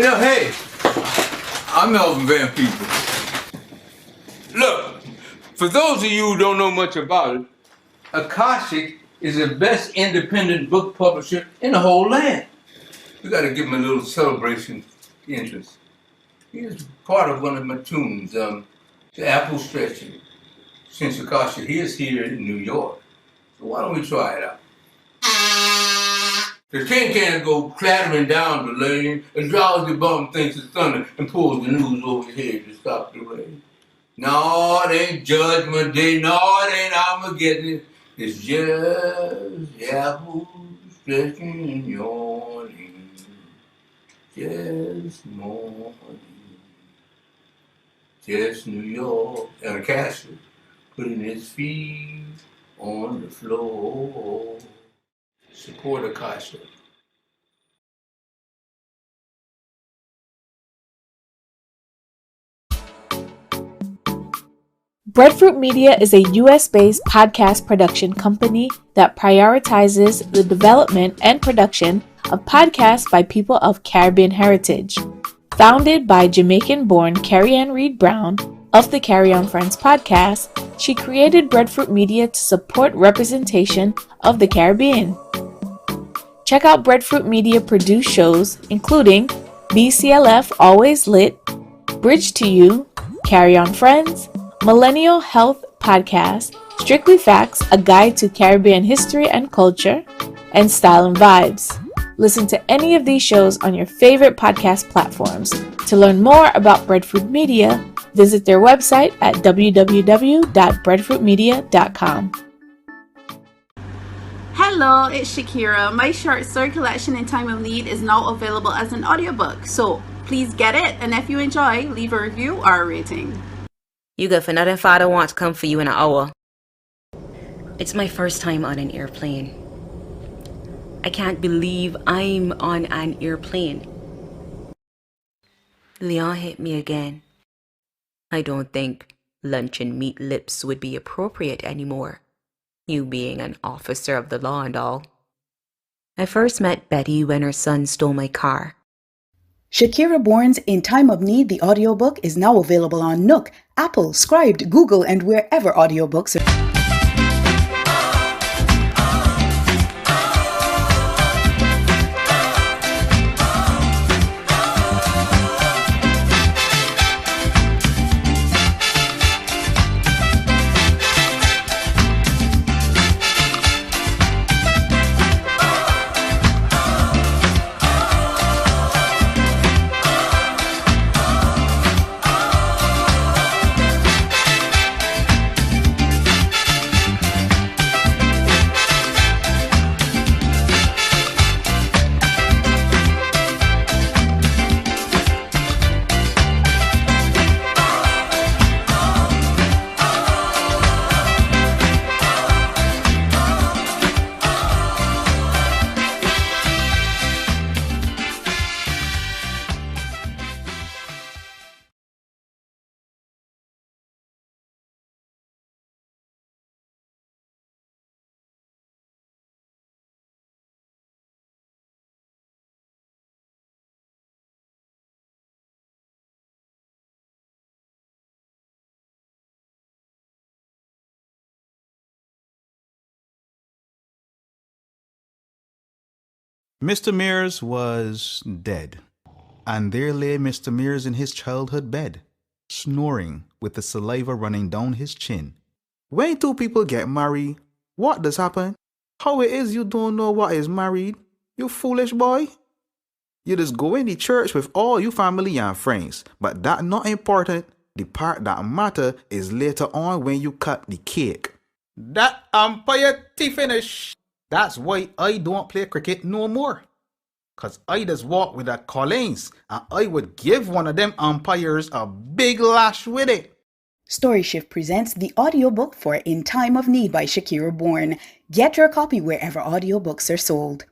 Hey, I'm Melvin Van Peebles. Look, for those of you who don't know much about it, Akashic is the best independent book publisher in the whole land. We got to give him a little celebration entrance. Here's part of one of my tunes, the Apple Stretching. Since Akashic is here in New York, so why don't we try it out? The tin cans go clattering down the lane, a drowsy bum thinks it's thunder and pulls the news over his head to stop the rain. No, it ain't Judgment Day, no, it ain't Armageddon. It's just the apples stretching in yawning, just morning, just New York, and a castle putting his feet on the floor. Support Akasha. Breadfruit Media is a US-based podcast production company that prioritizes the development and production of podcasts by people of Caribbean heritage. Founded by Jamaican-born Carrie-Ann Reed Brown of the Carry On Friends podcast, she created Breadfruit Media to support representation of the Caribbean. Check out Breadfruit Media produced shows including BCLF Always Lit, Bridge to You, Carry On Friends, Millennial Health Podcast, Strictly Facts, a guide to Caribbean history and culture, and Style and Vibes. Listen to any of these shows on your favorite podcast platforms. To learn more about Breadfruit Media, visit their website at www.breadfruitmedia.com. Hello, it's Shakira. My short story collection In Time of Need is now available as an audiobook, so please get it, and if you enjoy, leave a review or a rating. You good for nothing, father want to come for you in an hour. It's my first time on an airplane. I can't believe I'm on an airplane. Leon hit me again. I don't think lunch and meat lips would be appropriate anymore, you being an officer of the law and all. I first met Betty when her son stole my car. Shakira Bourne's In Time of Need, the audiobook, is now available on Nook, Apple, Scribd, Google, and wherever audiobooks are. Mr. Mears was dead, and there lay Mr. Mears in his childhood bed, snoring with the saliva running down his chin. When two people get married, what does happen? How it is you don't know what is married, you foolish boy? You just go in the church with all your family and friends, but that not important. The part that matter is later on when you cut the cake. That umpire finish. That's why I don't play cricket no more. Cause I just walk with a Collins and I would give one of them umpires a big lash with it. Storyshift presents the audiobook for In Time of Need by Shakira Bourne. Get your copy wherever audiobooks are sold.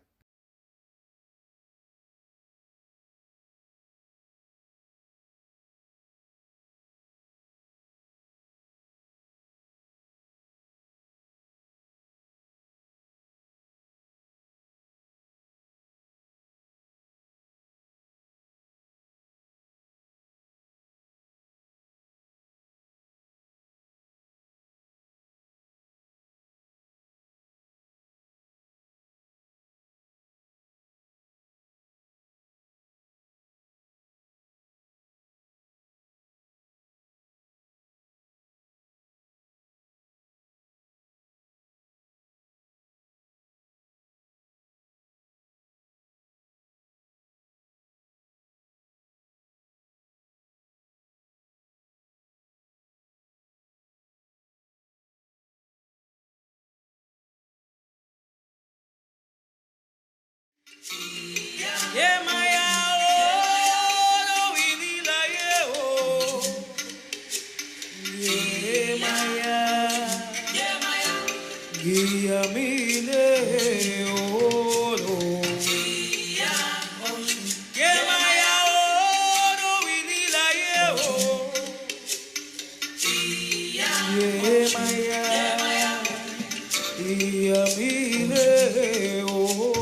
Yeah, Maya, oh, we need oh. Yeah, Maya, yeah, me, oh, no. Yeah, Maya, oh, we need oh. Yeah, Maya, yeah, me, oh.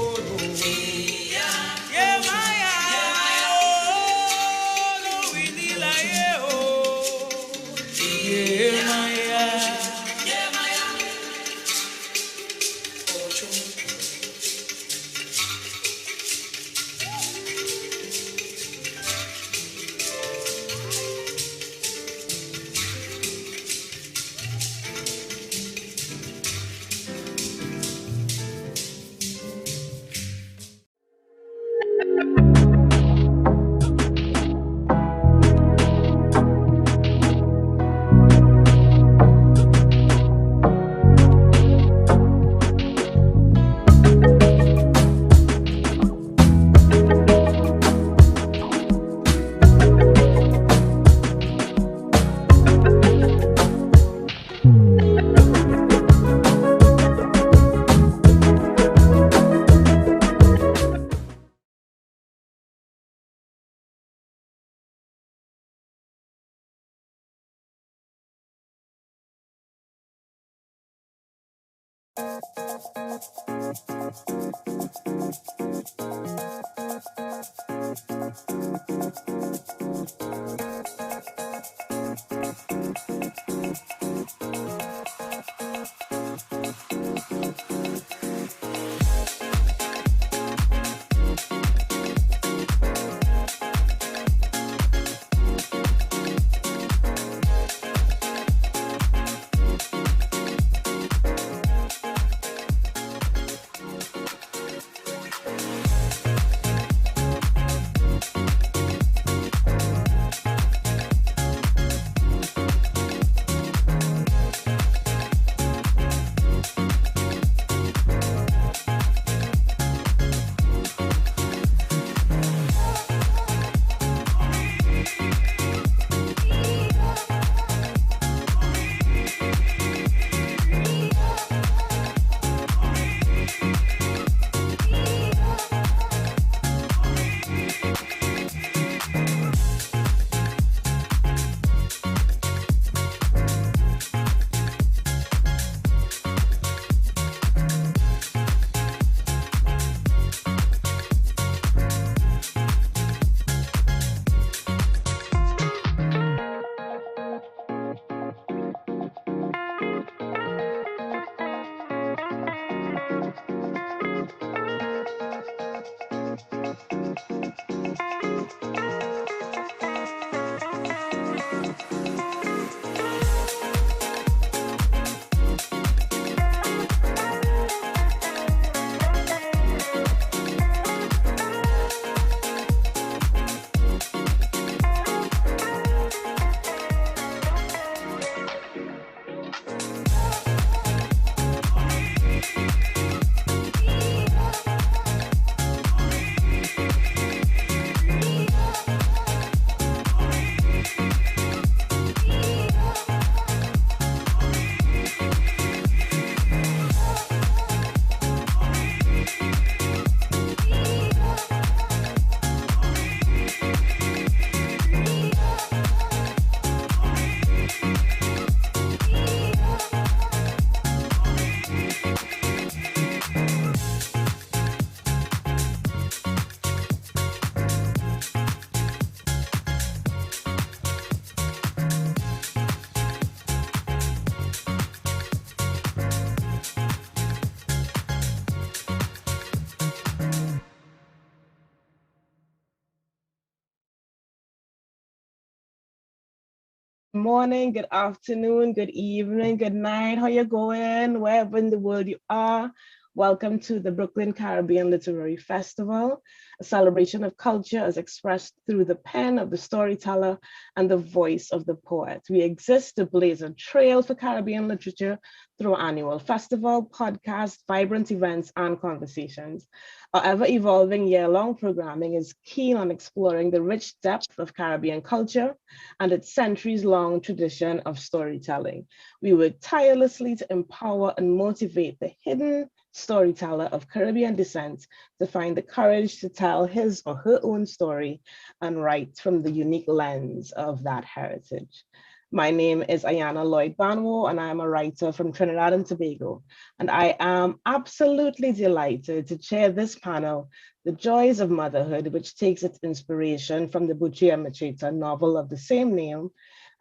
Morning, good afternoon, good evening, good night. How you going? Wherever in the world you are, welcome to the Brooklyn Caribbean Literary Festival, a celebration of culture as expressed through the pen of the storyteller and the voice of the poet. We exist to blaze a trail for Caribbean literature through annual festival, podcasts, vibrant events, and conversations. Our ever-evolving year-long programming is keen on exploring the rich depth of Caribbean culture and its centuries-long tradition of storytelling. We work tirelessly to empower and motivate the hidden storyteller of Caribbean descent to find the courage to tell his or her own story and write from the unique lens of that heritage. My name is Ayana Lloyd Banwo, and I am a writer from Trinidad and Tobago. And I am absolutely delighted to chair this panel, The Joys of Motherhood, which takes its inspiration from the Buchi Emecheta novel of the same name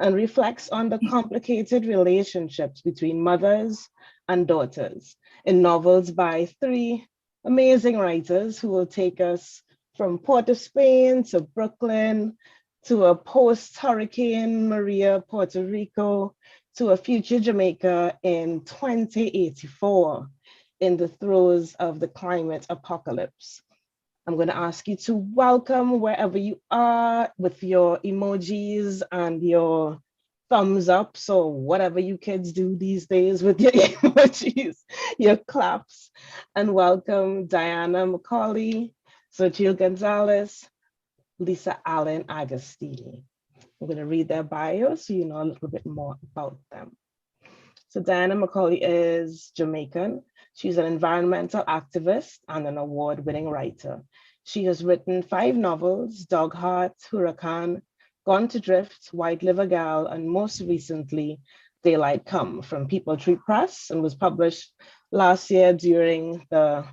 and reflects on the complicated relationships between mothers and daughters in novels by three amazing writers who will take us from Port of Spain to Brooklyn, to a post-Hurricane Maria Puerto Rico, to a future Jamaica in 2084, in the throes of the climate apocalypse. I'm going to ask you to welcome wherever you are with your emojis and your thumbs up. So whatever you kids do these days with your emojis, your claps, and welcome Diana McCauley, Xochitl Gonzalez, Lisa Allen Agostini. I'm going to read their bios so you know a little bit more about them. So Diana McCauley is Jamaican. She's an environmental activist and an award-winning writer. She has written 5 novels: Dog Heart, Huracan, Gone to Drift, White Liver Gal, and most recently, Daylight Come from People Tree Press, and was published last year during the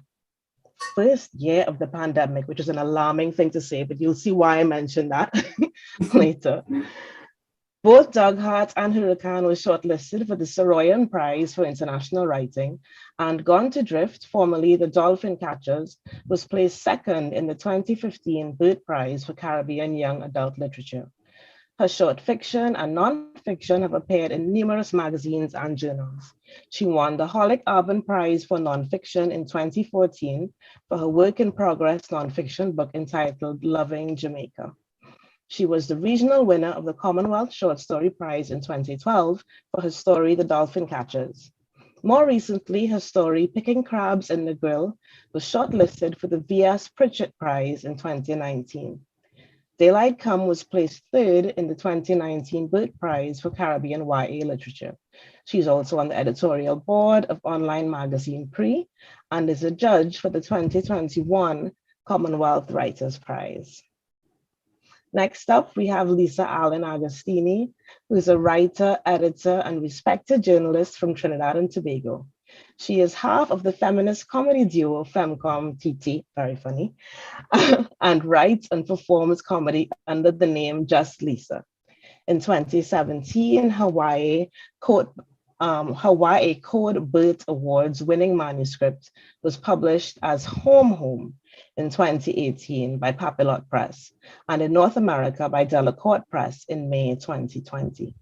first year of the pandemic, which is an alarming thing to say, but you'll see why I mentioned that later. Both Dog Heart and Huracan were shortlisted for the Saroyan Prize for International Writing, and Gone to Drift, formerly the Dolphin Catchers, was placed second in the 2015 Burt Prize for Caribbean Young Adult Literature. Her short fiction and nonfiction have appeared in numerous magazines and journals. She won the Holic Urban Prize for Nonfiction in 2014 for her work in progress nonfiction book entitled Loving Jamaica. She was the regional winner of the Commonwealth Short Story Prize in 2012 for her story, The Dolphin Catchers. More recently, her story, Picking Crabs in the Grill, was shortlisted for the V.S. Pritchett Prize in 2019. Daylight Come was placed third in the 2019 Burt Prize for Caribbean YA Literature. She's also on the editorial board of online magazine Pre and is a judge for the 2021 Commonwealth Writers Prize. Next up, we have Lisa Allen Agostini, who is a writer, editor, and respected journalist from Trinidad and Tobago. She is half of the feminist comedy duo Femcom TT, very funny, and writes and performs comedy under the name Just Lisa. In 2017, Hawaii Code Burt Awards winning manuscript was published as Home in 2018 by Papillot Press, and in North America by Delacorte Press in May 2020.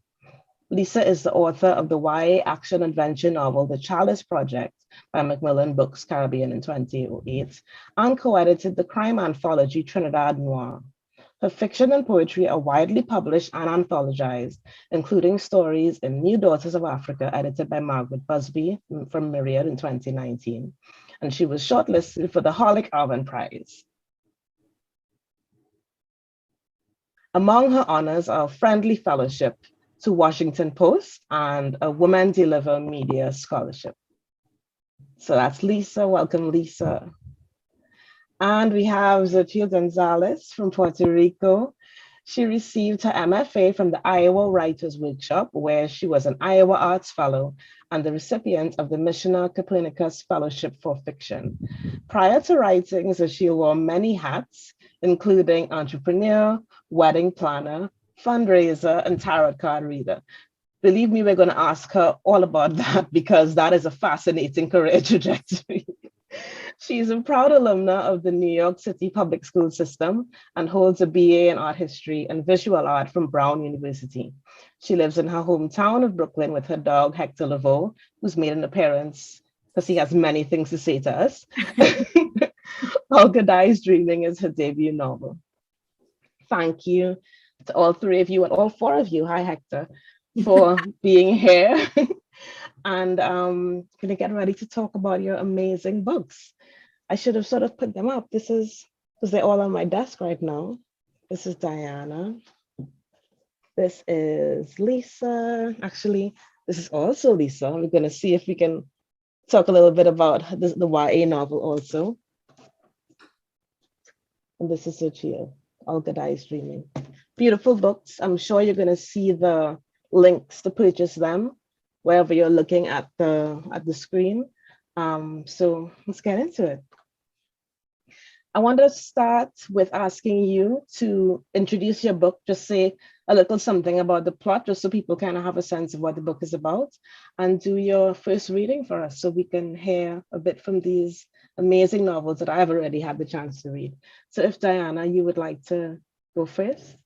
Lisa is the author of the YA action adventure novel, The Chalice Project by Macmillan Books Caribbean in 2008, and co-edited the crime anthology Trinidad Noir. Her fiction and poetry are widely published and anthologized, including stories in New Daughters of Africa, edited by Margaret Busby from Myriad in 2019. And she was shortlisted for the Holic Urban Prize. Among her honors are a Friendly Fellowship to Washington Post and a Women Deliver Media Scholarship. So that's Lisa. Welcome, Lisa. And we have Xochitl Gonzalez from Puerto Rico. She received her MFA from the Iowa Writers Workshop, where she was an Iowa Arts Fellow and the recipient of the Missioner Copernicus Fellowship for Fiction. Prior to writing, Xochitl wore many hats, including entrepreneur, wedding planner, fundraiser, and tarot card reader. Believe me, we're going to ask her all about that because that is a fascinating career trajectory. She's a proud alumna of the New York City public school system and holds a BA in art history and visual art from Brown University. She lives in her hometown of Brooklyn with her dog, Hector Laveau, who's made an appearance because he has many things to say to us. Olga Dies Dreaming is her debut novel. Thank you to all three of you and all four of you, hi Hector, for being here. And gonna get ready to talk about your amazing books. I should have sort of put them up. This is, because they're all on my desk right now. This is Diana. This is Lisa. Actually, this is also Lisa. We're gonna see if we can talk a little bit about the YA novel also. And this is Sochia, Olga Dies Dreaming. Beautiful books. I'm sure you're gonna see the links to purchase them wherever you're looking at the screen. So let's get into it. I want to start with asking you to introduce your book, just say a little something about the plot, just so people kind of have a sense of what the book is about, and do your first reading for us so we can hear a bit from these amazing novels that I've already had the chance to read. So if Diana, you would like to go first.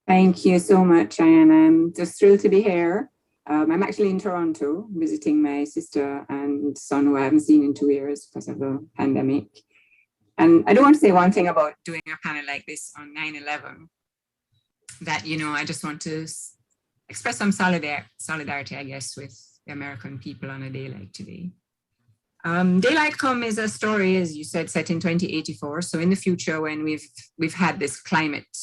Thank you so much, Diana. I'm just thrilled to be here. I'm actually in Toronto visiting my sister and son who I haven't seen in 2 years because of the pandemic. And I do want to say one thing about doing a panel like this on 9/11, that, you know, I just want to express some solidarity, I guess, with the American people on a day like today. Daylight Come is a story, as you said, set in 2084. So in the future, when we've had this climate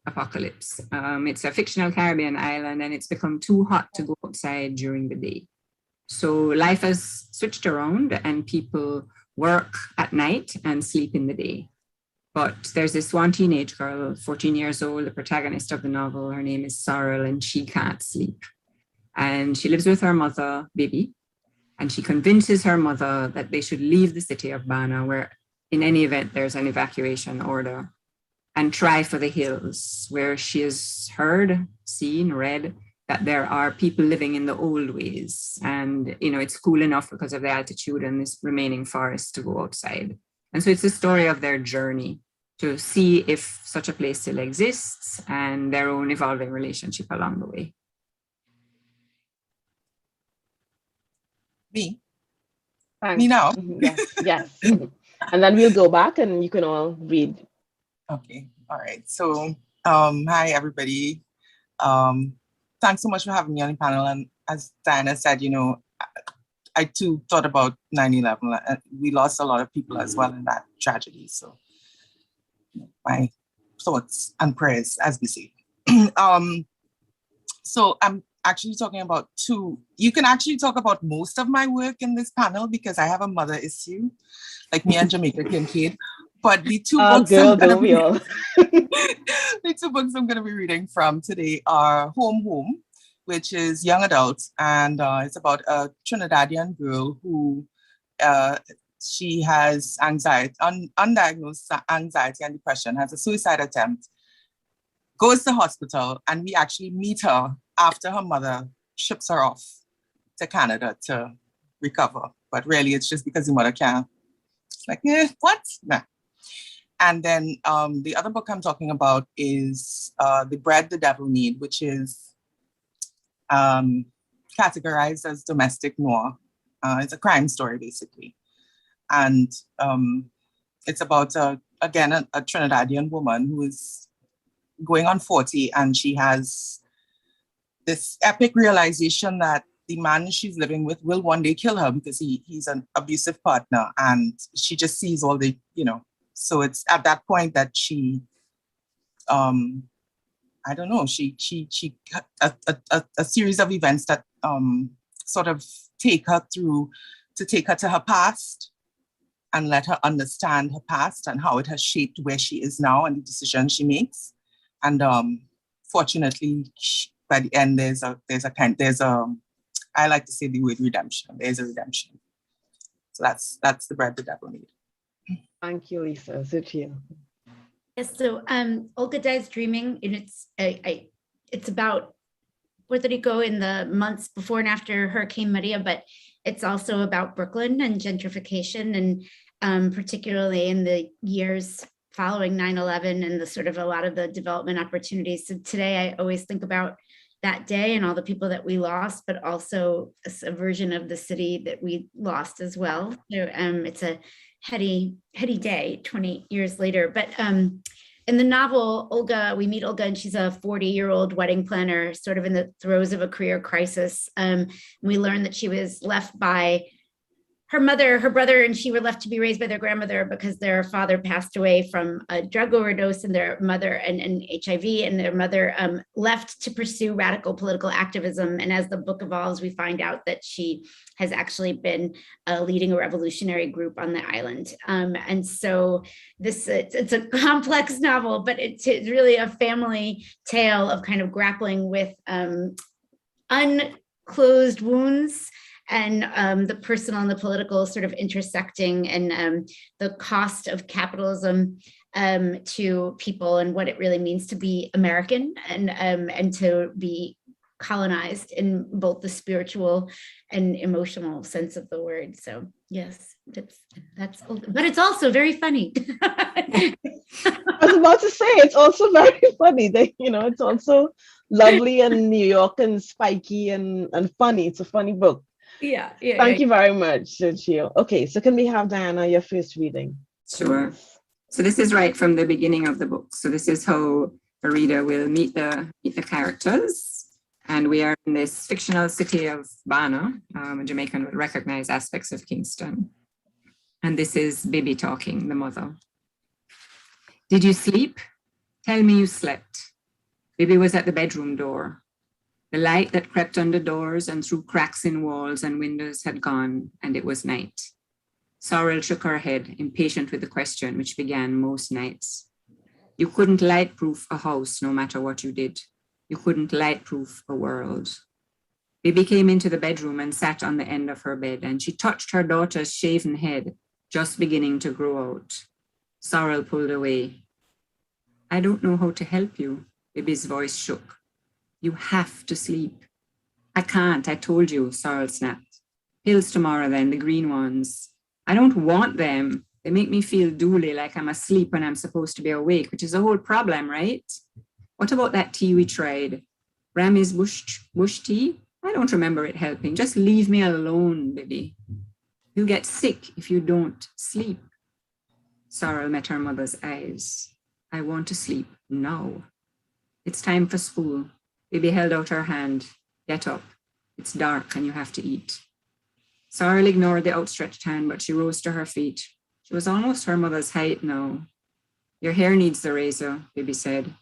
apocalypse, it's a fictional Caribbean island and it's become too hot to go outside during the day. So life has switched around and people work at night and sleep in the day. But there's this one teenage girl, 14 years old, the protagonist of the novel. Her name is Sorrel, and she can't sleep. And she lives with her mother, Bibi, and she convinces her mother that they should leave the city of Bana, where in any event there's an evacuation order, and try for the hills, where she has heard, seen, read that there are people living in the old ways. And, you know, it's cool enough because of the altitude and this remaining forest to go outside. And so it's a story of their journey to see if such a place still exists and their own evolving relationship along the way. Me? Thanks. Me now? Yes, yes. And then we'll go back and you can all read. Okay, all right. So, hi, everybody. Thanks so much for having me on the panel. And as Diana said, you know, I too thought about 9/11. We lost a lot of people as well in that tragedy. So my thoughts and prayers, as we say. So I'm actually talking about two. You can actually talk about most of my work in this panel because I have a mother issue, like me and Jamaica Kincaid. But the two books the two books I'm going to be reading from today are Home, which is young adult, and it's about a Trinidadian girl who she has anxiety, undiagnosed anxiety and depression, has a suicide attempt, goes to hospital, and we actually meet her after her mother ships her off to Canada to recover. But really, it's just because the mother can't. It's like, what? Nah. And then the other book I'm talking about is The Bread the Devil Need, which is categorized as domestic noir. It's a crime story, basically. And it's about, again, a Trinidadian woman who is going on 40, and she has this epic realization that the man she's living with will one day kill her because he's an abusive partner, and she just sees all the, you know. So it's at that point that she, I don't know, a series of events that sort of take her to her past and let her understand her past and how it has shaped where she is now and the decisions she makes. And fortunately, by the end, I like to say the word redemption. There's a redemption. So that's The Bread the Devil Need. Thank you, Lisa. Sophia. Yes, so Olga Dies Dreaming, and it's about Puerto Rico in the months before and after Hurricane Maria, but it's also about Brooklyn and gentrification. particularly in the years following 9/11 and the sort of a lot of the development opportunities. So today I always think about that day and all the people that we lost, but also a version of the city that we lost as well. So it's a heady day 20 years later. But in the novel, Olga, we meet Olga, and she's a 40-year-old wedding planner, sort of in the throes of a career crisis. We learn that she was left by her mother, her brother, and she were left to be raised by their grandmother because their father passed away from a drug overdose, and their mother and HIV, and their mother left to pursue radical political activism. And as the book evolves, we find out that she has actually been leading a revolutionary group on the island. And so it's a complex novel, but it's really a family tale of kind of grappling with unclosed wounds, and the personal and the political sort of intersecting, and the cost of capitalism to people, and what it really means to be American, and to be colonized in both the spiritual and emotional sense of the word. So yes, that's but it's also very funny. I was about to say, it's also very funny. It's also lovely and New York and spiky and funny. It's a funny book. Yeah. Thank you very much, Chio. Okay, so can we have, Diana, your first reading? Sure. So this is right from the beginning of the book. So this is how a reader will meet the characters. And we are in this fictional city of Bana. A Jamaican would recognize aspects of Kingston. And this is Bibi talking, the mother. Did you sleep? Tell me you slept. Bibi was at the bedroom door. The light that crept under doors and through cracks in walls and windows had gone, and it was night. Sorrel shook her head, impatient with the question which began most nights. You couldn't light-proof a house no matter what you did. You couldn't light-proof a world. Bibi came into the bedroom and sat on the end of her bed, and she touched her daughter's shaven head, just beginning to grow out. Sorrel pulled away. I don't know how to help you, Bibi's voice shook. You have to sleep. I can't, I told you, Sorrel snapped. Pills tomorrow then, the green ones. I don't want them. They make me feel dooley, like I'm asleep when I'm supposed to be awake, which is a whole problem, right? What about that tea we tried? Rami's bush tea? I don't remember it helping. Just leave me alone, Bibi. You'll get sick if you don't sleep. Sorrel met her mother's eyes. I want to sleep now. It's time for school. Bibi held out her hand. Get up. It's dark and you have to eat. Sorrel ignored the outstretched hand, but she rose to her feet. She was almost her mother's height now. Your hair needs the razor, Bibi said.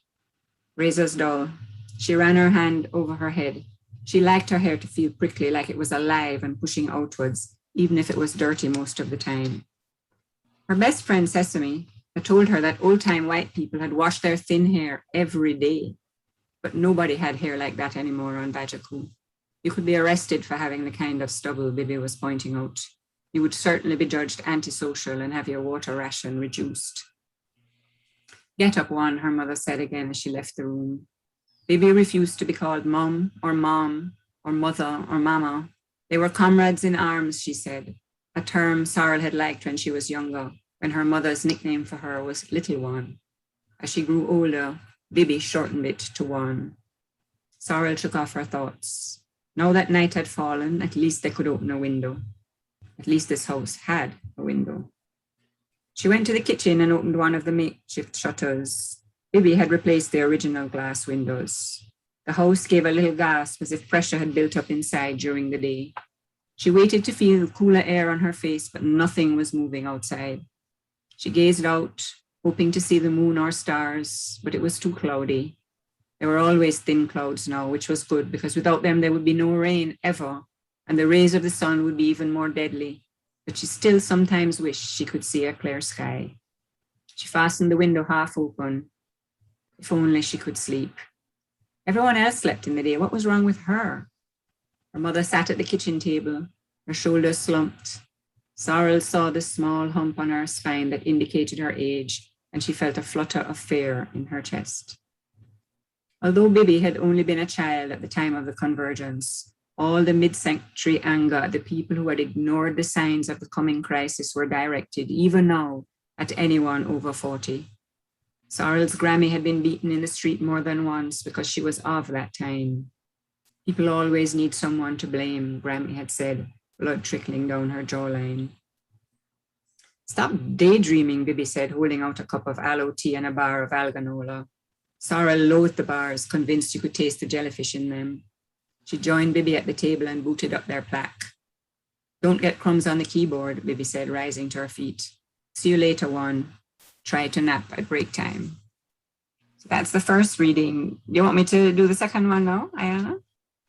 Razor's dull. She ran her hand over her head. She liked her hair to feel prickly, like it was alive and pushing outwards, even if it was dirty most of the time. Her best friend, Sesame, had told her that old-time white people had washed their thin hair every day. But nobody had hair like that anymore on Bajaku. You could be arrested for having the kind of stubble Bibi was pointing out. You would certainly be judged antisocial and have your water ration reduced. Get up, Juan, her mother said again as she left the room. Bibi refused to be called mom or mother or mama. They were comrades in arms, she said, a term Sorrel had liked when she was younger, when her mother's nickname for her was Little One. As she grew older, Bibi shortened it to Juan. Sorrel took off her thoughts. Now that night had fallen, at least they could open a window. At least this house had a window. She went to the kitchen and opened one of the makeshift shutters. Bibi had replaced the original glass windows. The house gave a little gasp as if pressure had built up inside during the day. She waited to feel the cooler air on her face, but nothing was moving outside. She gazed out, hoping to see the moon or stars, but it was too cloudy. There were always thin clouds now, which was good because without them there would be no rain ever, and the rays of the sun would be even more deadly. But she still sometimes wished she could see a clear sky. She fastened the window half open. If only she could sleep. Everyone else slept in the day. What was wrong with her? Her mother sat at the kitchen table, her shoulders slumped. Sorrel saw the small hump on her spine that indicated her age, and she felt a flutter of fear in her chest. Although Bibi had only been a child at the time of the convergence, All the mid-century anger at the people who had ignored the signs of the coming crisis were directed, even now, at anyone over 40. Sorrel's Grammy had been beaten in the street more than once because she was of that time. People always need someone to blame, Grammy had said, blood trickling down her jawline. Stop daydreaming, Bibi said, holding out a cup of aloe tea and a bar of alganola. Sorrel loathed the bars, convinced you could taste the jellyfish in them. She joined Bibi at the table and booted up their plaque. Don't get crumbs on the keyboard, Bibi said, rising to her feet. See you later, one. Try to nap at break time. So that's the first reading. Do you want me to do the second one now, Ayana?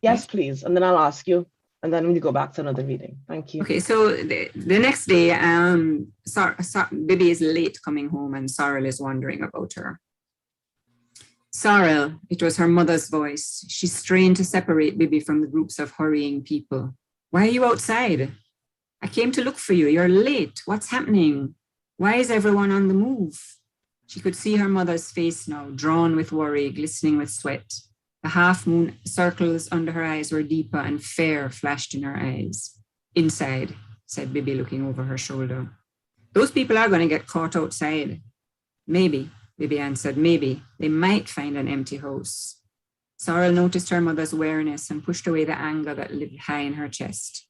Yes, please. And then I'll ask you. And then we go back to another reading. Thank you. Okay, so the next day, Bibi is late coming home and Sorrel is wondering about her. Sorrel, it was her mother's voice. She strained to separate Bibi from the groups of hurrying people. Why are you outside? I came to look for you. You're late. What's happening? Why is everyone on the move? She could see her mother's face now, drawn with worry, glistening with sweat. The half-moon circles under her eyes were deeper and fear flashed in her eyes. Inside, said Bibi, looking over her shoulder. Those people are going to get caught outside. Maybe, Bibi answered, maybe. They might find an empty house. Sorrel noticed her mother's wariness and pushed away the anger that lived high in her chest.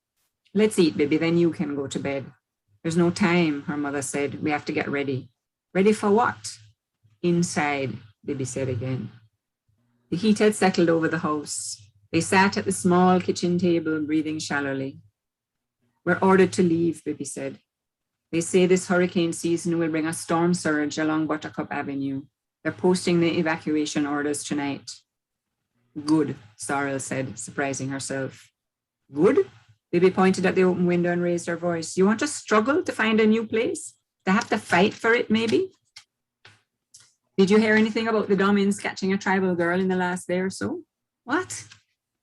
Let's eat, Bibi, then you can go to bed. There's no time, her mother said. We have to get ready. Ready for what? Inside, Bibi said again. The heat had settled over the house. They sat at the small kitchen table, breathing shallowly. We're ordered to leave, Bibi said. They say this hurricane season will bring a storm surge along Buttercup Avenue. They're posting the evacuation orders tonight. Good, Sorrel said, surprising herself. Good? Bibi pointed at the open window and raised her voice. You want to struggle to find a new place? To have to fight for it, maybe? Did you hear anything about the Domins catching a tribal girl in the last day or so? What?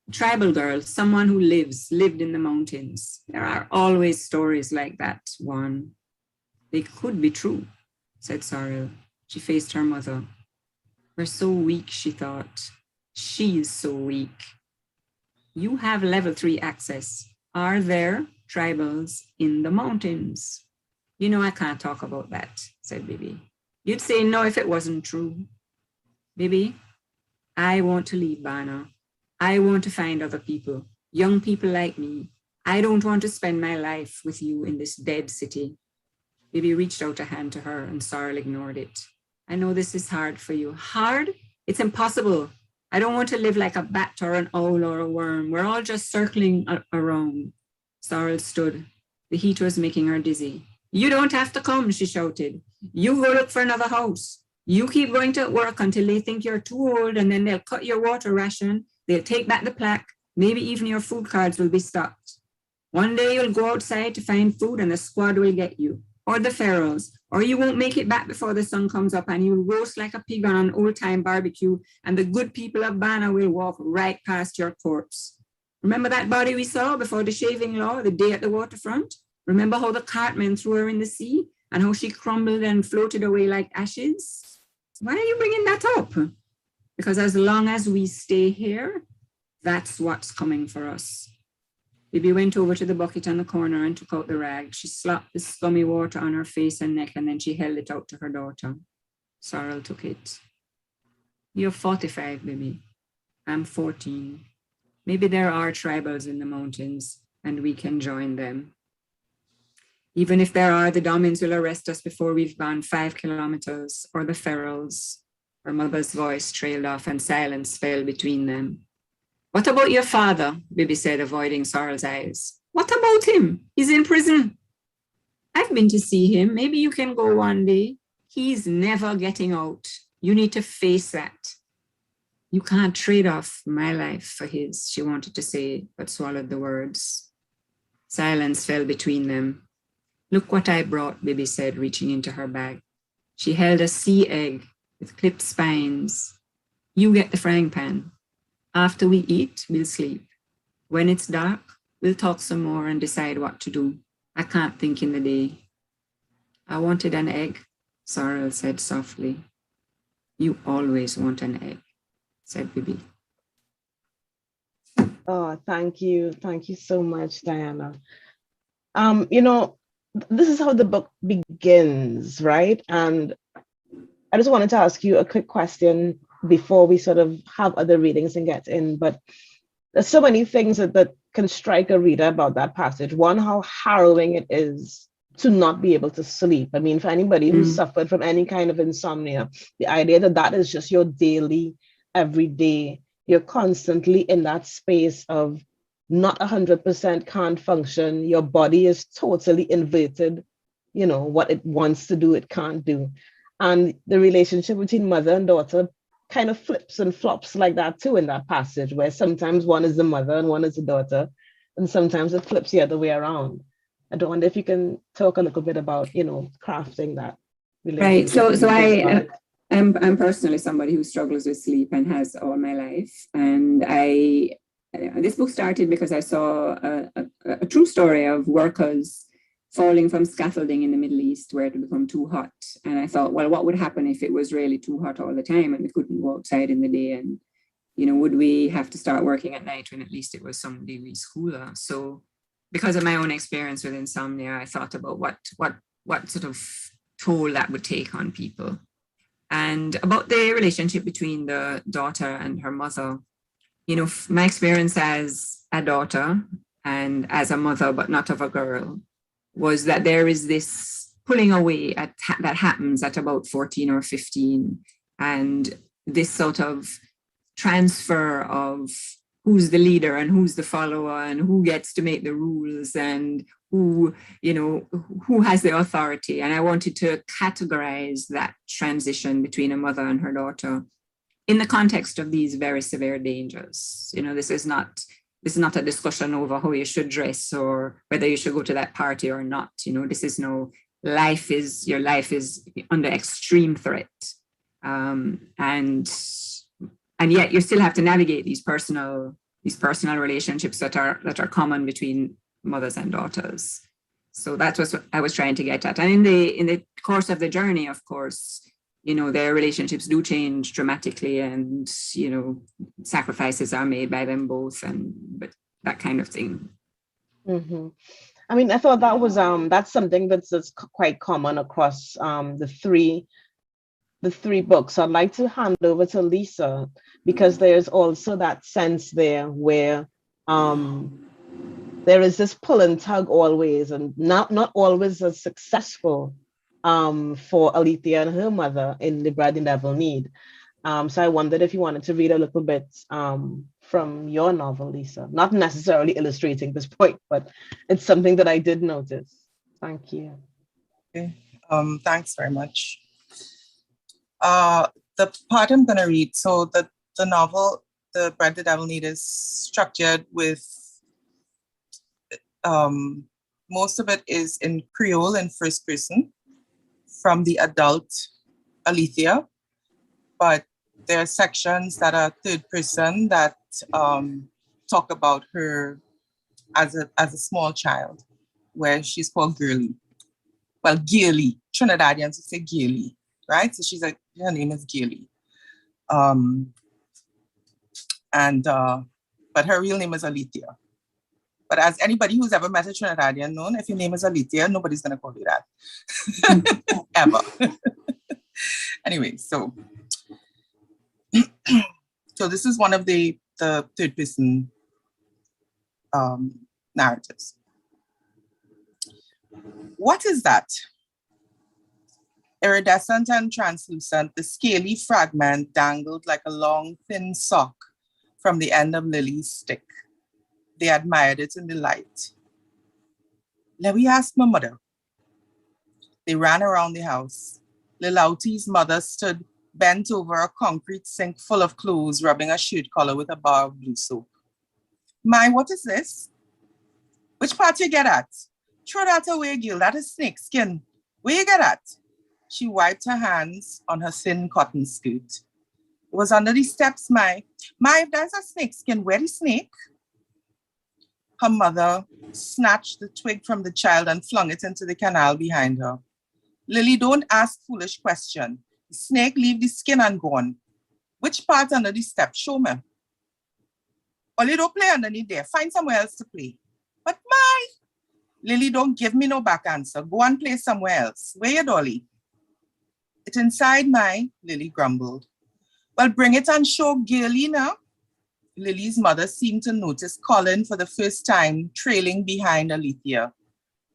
A tribal girl, someone who lived in the mountains. There are always stories like that, Juan. They could be true, said Sorrel. She faced her mother. We're so weak, she thought. She's so weak. You have level 3 access. Are there tribals in the mountains? You know I can't talk about that, said Bibi. You'd say no if it wasn't true. Bibi, I want to leave Bana. I want to find other people, young people like me. I don't want to spend my life with you in this dead city. Bibi reached out a hand to her and Sorrel ignored it. I know this is hard for you. Hard? It's impossible. I don't want to live like a bat or an owl or a worm. We're all just circling around. Sorrel stood. The heat was making her dizzy. You don't have to come, she shouted. You go look for another house. You keep going to work until they think you're too old and then they'll cut your water ration. They'll take back the plaque. Maybe even your food cards will be stopped. One day you'll go outside to find food and the squad will get you. Or the pharaohs. Or you won't make it back before the sun comes up and you'll roast like a pig on an old-time barbecue and the good people of Bana will walk right past your corpse. Remember that body we saw before the shaving law, the day at the waterfront? Remember how the cartmen threw her in the sea and how she crumbled and floated away like ashes? Why are you bringing that up? Because as long as we stay here, that's what's coming for us. Bibi went over to the bucket on the corner and took out the rag. She slopped the scummy water on her face and neck and then she held it out to her daughter. Sorrel took it. You're 45, Bibi. I'm 14. Maybe there are tribals in the mountains and we can join them. Even if there are, the Domins will arrest us before we've gone 5 kilometers, or the ferals. Her mother's voice trailed off and silence fell between them. What about your father? Bibi said, avoiding Sorrel's eyes. What about him? He's in prison. I've been to see him. Maybe you can go one day. He's never getting out. You need to face that. You can't trade off my life for his, she wanted to say, but swallowed the words. Silence fell between them. Look what I brought, Bibi said, reaching into her bag. She held a sea egg with clipped spines. You get the frying pan. After we eat, we'll sleep. When it's dark, we'll talk some more and decide what to do. I can't think in the day. I wanted an egg, Sorrel said softly. You always want an egg, said Bibi. Oh, thank you. Thank you so much, Diana. You know, this is how the book begins, right? And I just wanted to ask you a quick question before we sort of have other readings and get in. But there's so many things that can strike a reader about that passage. One, how harrowing it is to not be able to sleep. I mean, for anybody who's suffered from any kind of insomnia, the idea that that is just your daily, everyday, you're constantly in that space of not 100% can't function. Your body is totally inverted. You know, what it wants to do, it can't do. And the relationship between mother and daughter kind of flips and flops like that too in that passage, where sometimes one is the mother and one is the daughter, and sometimes it flips the other way around. I don't wonder if you can talk a little bit about, you know, crafting that Right. relationship. I'm personally somebody who struggles with sleep and has all my life. And this book started because I saw a true story of workers falling from scaffolding in the Middle East where it had become too hot. And I thought, well, what would happen if it was really too hot all the time and we couldn't go outside in the day? And, you know, would we have to start working at night when at least it was some degrees cooler? So because of my own experience with insomnia, I thought about what sort of toll that would take on people. And about the relationship between the daughter and her mother, you know, my experience as a daughter and as a mother, but not of a girl, was that there is this pulling away that happens at about 14 or 15. And this sort of transfer of who's the leader and who's the follower and who gets to make the rules and who, you know, who has the authority. And I wanted to categorize that transition between a mother and her daughter in the context of these very severe dangers. You know, this is not a discussion over how you should dress or whether you should go to that party or not. You know, this is no, your life is under extreme threat. And yet you still have to navigate these personal relationships that are common between mothers and daughters. So that was what I was trying to get at. And in the course of the journey, of course, you know, their relationships do change dramatically, and, you know, sacrifices are made by them both, but that kind of thing. Mm-hmm. I mean, I thought that was that's something that's quite common across the three books. So I'd like to hand over to Lisa, because there's also that sense there where there is this pull and tug always, and not always as successful for Alethea and her mother in The Bride and Devil Need. So I wondered if you wanted to read a little bit from your novel, Lisa. Not necessarily illustrating this point, but it's something that I did notice. Thank you. Okay. Thanks very much. The part I'm going to read, so the novel, The Bride the Devil Need, is structured with, most of it is in Creole in first person from the adult Alethea, but there are sections that are third person that talk about her as a small child, where she's called Girly. Well, Girly. Trinidadians would say Girly, right? So her name is Girly. But her real name is Alethea. But as anybody who's ever met a Trinidadian known, if your name is Alethea, nobody's gonna call you that. Ever. Anyway, so this is one of the third person narratives. What is that? Iridescent and translucent, the scaly fragment dangled like a long, thin sock from the end of Lily's stick. They admired it in delight. Let me ask my mother. They ran around the house. Lilauti's mother stood bent over a concrete sink full of clothes, rubbing a shirt collar with a bar of blue soap. My, what is this? Which part you get at? Throw that away, Gil. That is snake skin. Where you get at? She wiped her hands on her thin cotton skirt. It was under the steps, my, if there's a snake skin, where the snake? Her mother snatched the twig from the child and flung it into the canal behind her. Lily, don't ask foolish question. The snake leave the skin and gone. Which part under the step? Show me. Or you don't play underneath there. Find somewhere else to play. But my, Lily, don't give me no back answer. Go and play somewhere else. Where you, dolly? It's inside my, Lily grumbled. Well, bring it and show Girly now. Lily's mother seemed to notice Colin for the first time, trailing behind Alethea.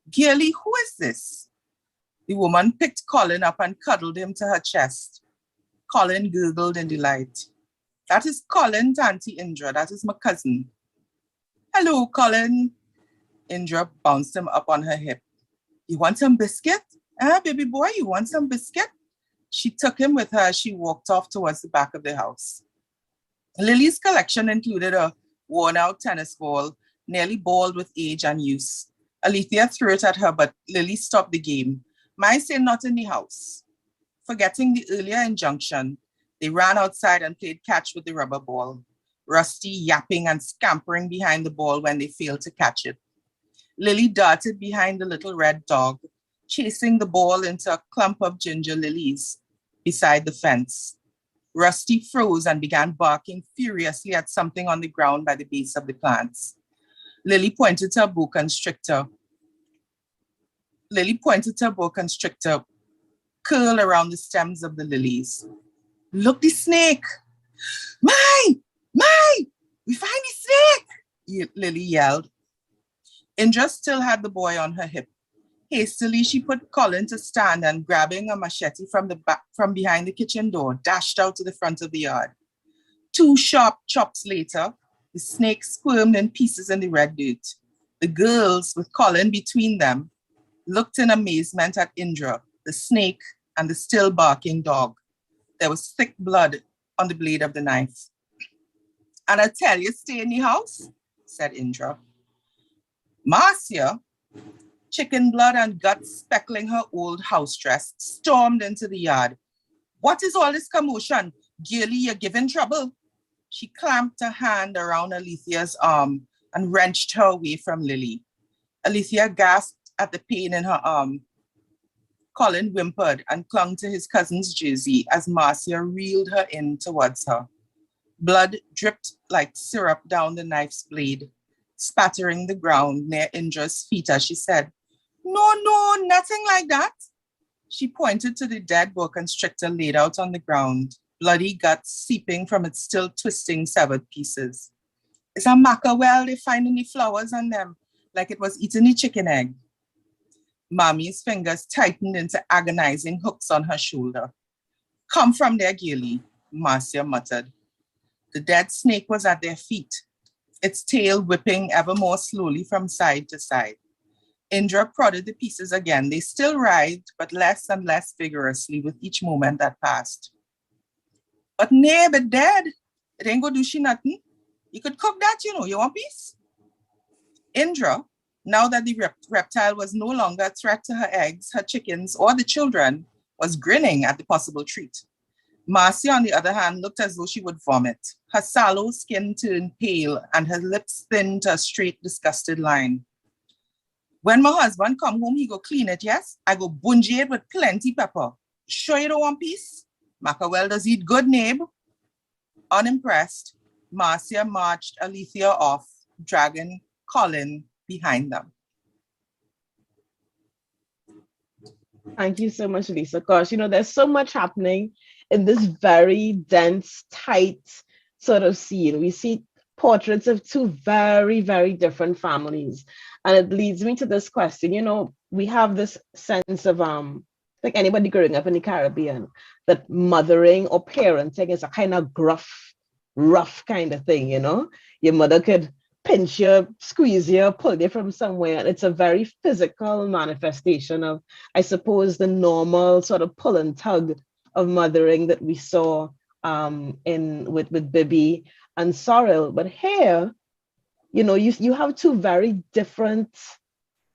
Girly, who is this? The woman picked Colin up and cuddled him to her chest. Colin gurgled in delight. That is Colin, Auntie Indra. That is my cousin. Hello, Colin. Indra bounced him up on her hip. You want some biscuit? Baby boy, you want some biscuit? She took him with her as she walked off towards the back of the house. Lily's collection included a worn-out tennis ball, nearly bald with age and use. Alethea threw it at her, but Lily stopped the game. My say not in the house. Forgetting the earlier injunction, they ran outside and played catch with the rubber ball, Rusty yapping and scampering behind the ball when they failed to catch it. Lily darted behind the little red dog, chasing the ball into a clump of ginger lilies beside the fence. Rusty froze and began barking furiously at something on the ground by the base of the plants. Lily pointed to a boa constrictor. Curl around the stems of the lilies. Look, the snake! Mine! We find the snake! Lily yelled. Indra still had the boy on her hip. Hastily, she put Colin to stand and, grabbing a machete from behind the kitchen door, dashed out to the front of the yard. 2 sharp chops later, the snake squirmed in pieces in the red dirt. The girls, with Colin between them, looked in amazement at Indra, the snake, and the still barking dog. There was thick blood on the blade of the knife. And I tell you, stay in the house, said Indra. Marcia, chicken blood and guts speckling her old house dress, stormed into the yard. What is all this commotion? Girly, you're giving trouble. She clamped a hand around Alethea's arm and wrenched her away from Lily. Alethea gasped at the pain in her arm. Colin whimpered and clung to his cousin's jersey as Marcia reeled her in towards her. Blood dripped like syrup down the knife's blade, spattering the ground near Indra's feet as she said, No, nothing like that. She pointed to the dead boa constrictor laid out on the ground, bloody guts seeping from its still twisting severed pieces. It's a mackerel, they finding the flowers on them, like it was eating the chicken egg. Mommy's fingers tightened into agonizing hooks on her shoulder. Come from there, Girly, Marcia muttered. The dead snake was at their feet, its tail whipping ever more slowly from side to side. Indra prodded the pieces again. They still writhed, but less and less vigorously with each moment that passed. But nay, but dead. It ain't gonna do she nothing. You could cook that, you want peace? Indra, now that the reptile was no longer a threat to her eggs, her chickens, or the children, was grinning at the possible treat. Marcia, on the other hand, looked as though she would vomit. Her sallow skin turned pale and her lips thinned to a straight, disgusted line. When my husband come home, he go clean it, yes? I go bungy it with plenty pepper. Sure you don't want peace? Mackerel does eat good, Nabe. Unimpressed, Marcia marched Alethea off, dragging Colin behind them. Thank you so much, Lisa. Gosh, there's so much happening in this very dense, tight sort of scene. We see portraits of 2 very, very different families. And it leads me to this question. We have this sense of, like anybody growing up in the Caribbean, that mothering or parenting is a kind of gruff, rough kind of thing, Your mother could pinch you, squeeze you, pull you from somewhere. And it's a very physical manifestation of, I suppose, the normal sort of pull and tug of mothering that we saw with Bibi and Sorrel. But here, you have 2 very different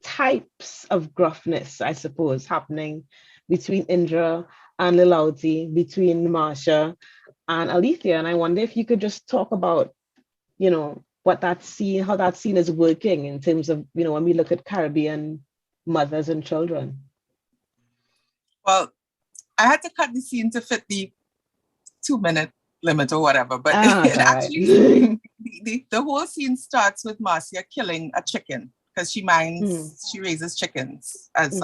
types of gruffness, I suppose, happening between Indra and Lilauti, between Marcia and Alethea. And I wonder if you could just talk about, what that scene, how that scene is working in terms of, when we look at Caribbean mothers and children. Well, I had to cut the scene to fit the 2-minute limit or whatever, but it actually, the whole scene starts with Marcia killing a chicken because she raises chickens as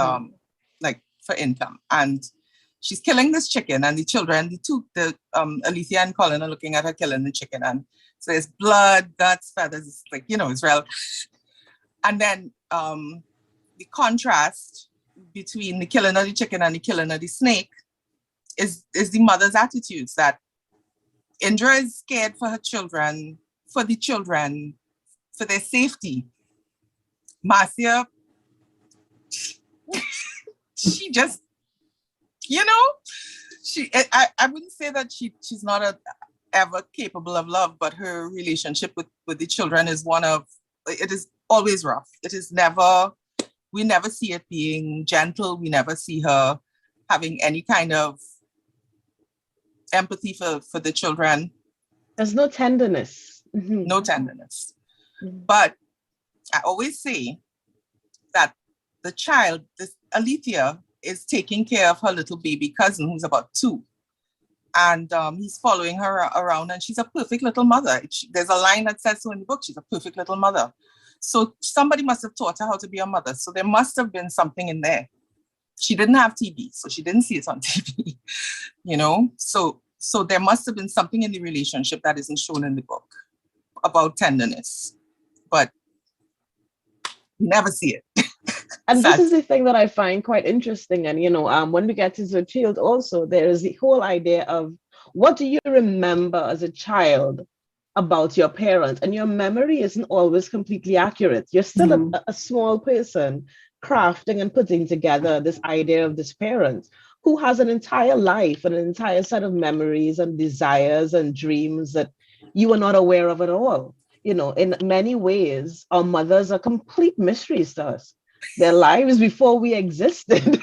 like for income, and she's killing this chicken, and the children, Alicia and Colin are looking at her killing the chicken, and so there's blood, guts, feathers, it's like, it's real. And then the contrast between the killing of the chicken and the killing of the snake is the mother's attitudes, that Indra is scared for her children, for the children, for their safety. Marcia, she just, I wouldn't say that she's not ever capable of love, but her relationship with the children is it is always rough. It is we never see it being gentle. We never see her having any kind of empathy for the children. There's no tenderness. No tenderness. But I always say that the child, this Alethea, is taking care of her little baby cousin who's about 2. And he's following her around, and she's a perfect little mother. There's a line that says so in the book, she's a perfect little mother. So somebody must have taught her how to be a mother. So there must have been something in there. She didn't have TV, so she didn't see it on TV, So there must have been something in the relationship that isn't shown in the book about tenderness, but you never see it. And this is the thing that I find quite interesting. And, when we get to the child also, there is the whole idea of what do you remember as a child about your parents? And your memory isn't always completely accurate. You're still a small person crafting and putting together this idea of this parent who has an entire life and an entire set of memories and desires and dreams that you are not aware of at all. In many ways, our mothers are complete mysteries to us. Their lives before we existed.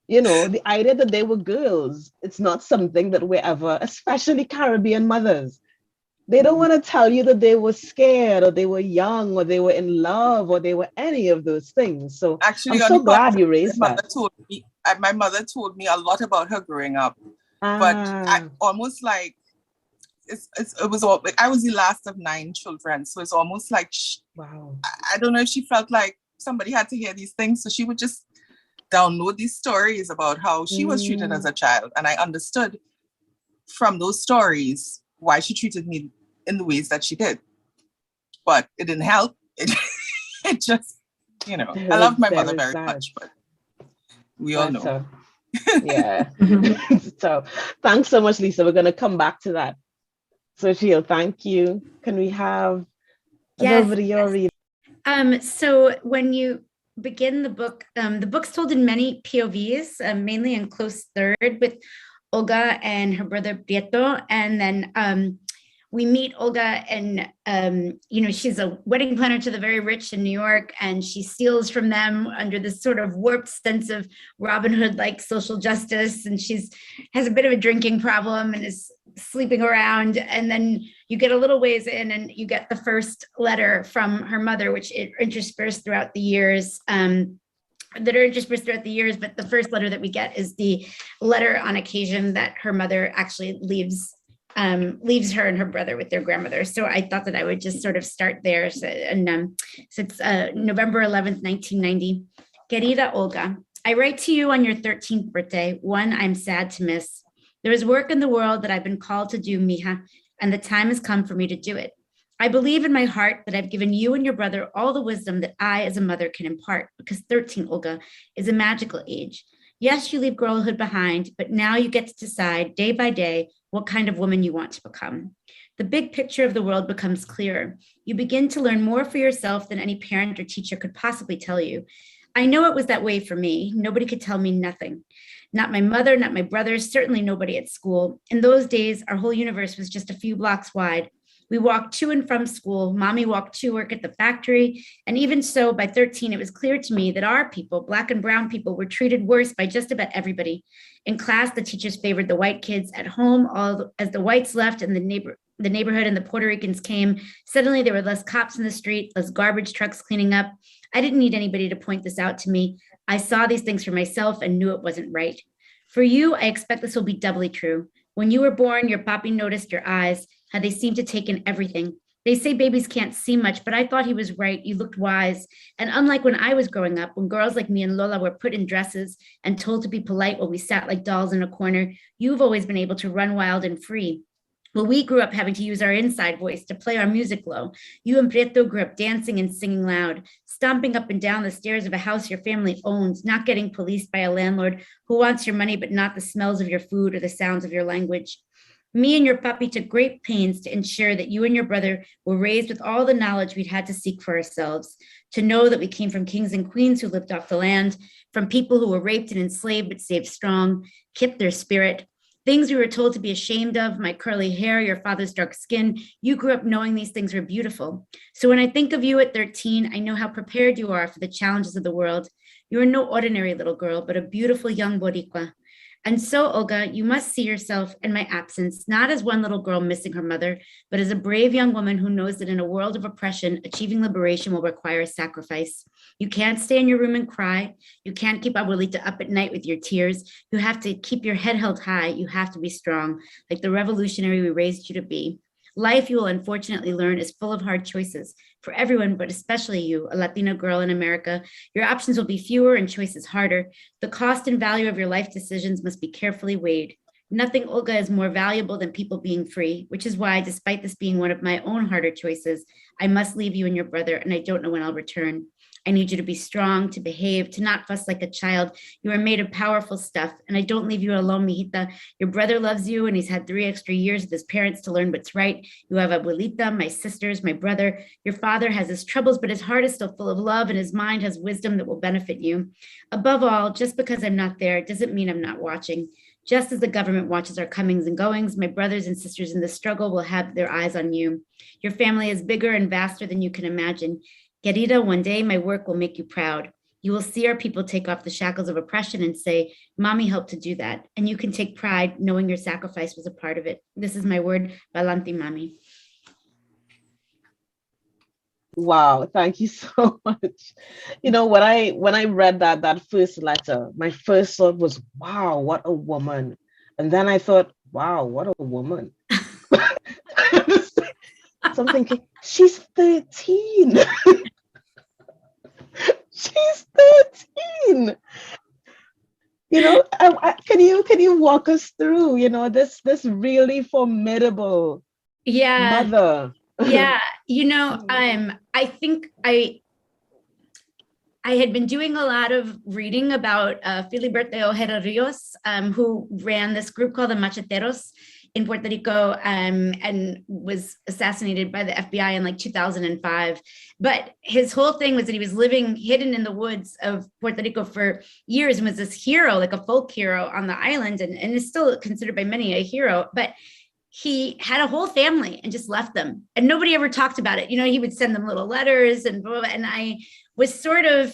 The idea that they were girls, it's not something that we're ever, especially Caribbean mothers. They don't want to tell you that they were scared or they were young or they were in love or they were any of those things. So actually, I'm so glad you raised that. My mother told me a lot about her growing up, but I almost like it was all like I was the last of 9 children, so it's almost like wow. I don't know if she felt like somebody had to hear these things, so she would just download these stories about how she was treated as a child, and I understood from those stories why she treated me in the ways that she did. But it didn't help. It just, I love my mother very much, but we all know. So, yeah. So thanks so much, Lisa. We're going to come back to that. So Sheil, thank you. Can we have a little bit of your reading? So when you begin the book's told in many POVs, mainly in close third with Olga and her brother Prieto, and then we meet Olga, and she's a wedding planner to the very rich in New York, and she steals from them under this sort of warped sense of Robin Hood-like social justice, and has a bit of a drinking problem and is sleeping around. And then you get a little ways in, and you get the first letter from her mother, which interspersed throughout the years. But the first letter that we get is the letter on occasion that her mother actually leaves her and her brother with their grandmother. So I thought that I would just sort of start there. So it's November 11th, 1990. Querida Olga, I write to you on your 13th birthday, one I'm sad to miss. There is work in the world that I've been called to do, mija, and the time has come for me to do it. I believe in my heart that I've given you and your brother all the wisdom that I as a mother can impart, because 13, Olga, is a magical age. Yes, you leave girlhood behind, but now you get to decide day by day what kind of woman you want to become. The big picture of the world becomes clearer. You begin to learn more for yourself than any parent or teacher could possibly tell you. I know it was that way for me. Nobody could tell me nothing. Not my mother, not my brothers, certainly nobody at school. In those days, our whole universe was just a few blocks wide. We walked to and from school. Mommy walked to work at the factory. And even so, by 13, it was clear to me that our people, Black and brown people, were treated worse by just about everybody. In class, the teachers favored the white kids. At home, as the whites left and the neighborhood and the Puerto Ricans came, suddenly there were less cops in the street, less garbage trucks cleaning up. I didn't need anybody to point this out to me. I saw these things for myself and knew it wasn't right. For you, I expect this will be doubly true. When you were born, your papi noticed your eyes, how they seemed to take in everything. They say babies can't see much, but I thought he was right. You looked wise. And unlike when I was growing up, when girls like me and Lola were put in dresses and told to be polite while we sat like dolls in a corner, you've always been able to run wild and free. Well, we grew up having to use our inside voice to play our music low. You and Prieto grew up dancing and singing loud, stomping up and down the stairs of a house your family owns, not getting policed by a landlord who wants your money but not the smells of your food or the sounds of your language. Me and your puppy took great pains to ensure that you and your brother were raised with all the knowledge we'd had to seek for ourselves, to know that we came from kings and queens who lived off the land, from people who were raped and enslaved but stayed strong, kept their spirit. Things we were told to be ashamed of, my curly hair, your father's dark skin, you grew up knowing these things were beautiful. So when I think of you at 13, I know how prepared you are for the challenges of the world. You are no ordinary little girl, but a beautiful young Boricua. And so, Olga, you must see yourself in my absence, not as one little girl missing her mother, but as a brave young woman who knows that in a world of oppression, achieving liberation will require a sacrifice. You can't stay in your room and cry. You can't keep Abuelita up at night with your tears. You have to keep your head held high. You have to be strong, like the revolutionary we raised you to be. Life, you will unfortunately learn, is full of hard choices for everyone, but especially you, a Latina girl in America. Your options will be fewer and choices harder. The cost and value of your life decisions must be carefully weighed. Nothing, Olga, is more valuable than people being free, which is why, despite this being one of my own harder choices, I must leave you and your brother, and I don't know when I'll return. I need you to be strong, to behave, to not fuss like a child. You are made of powerful stuff, and I don't leave you alone, mijita. Your brother loves you, and he's had 3 extra years with his parents to learn what's right. You have Abuelita, my sisters, my brother. Your father has his troubles, but his heart is still full of love, and his mind has wisdom that will benefit you. Above all, just because I'm not there doesn't mean I'm not watching. Just as the government watches our comings and goings, my brothers and sisters in the struggle will have their eyes on you. Your family is bigger and vaster than you can imagine. Querida, one day my work will make you proud. You will see our people take off the shackles of oppression and say, Mommy helped to do that. And you can take pride knowing your sacrifice was a part of it. This is my word, Balanti Mami. Wow, thank you so much. You know, when I read that first letter, my first thought was, wow, what a woman. And then I thought, wow, what a woman. Something, she's 13. She's 13. You know, can you walk us through, you know, this really formidable mother? Yeah, you know, I think I had been doing a lot of reading about Filiberto Ojeda Rios, who ran this group called the Macheteros in Puerto Rico, and was assassinated by the FBI in like 2005. But his whole thing was that he was living hidden in the woods of Puerto Rico for years and was this hero, like a folk hero on the island, and is still considered by many a hero. But he had a whole family and just left them, and nobody ever talked about it. You know, he would send them little letters and blah, blah, blah, and I was sort of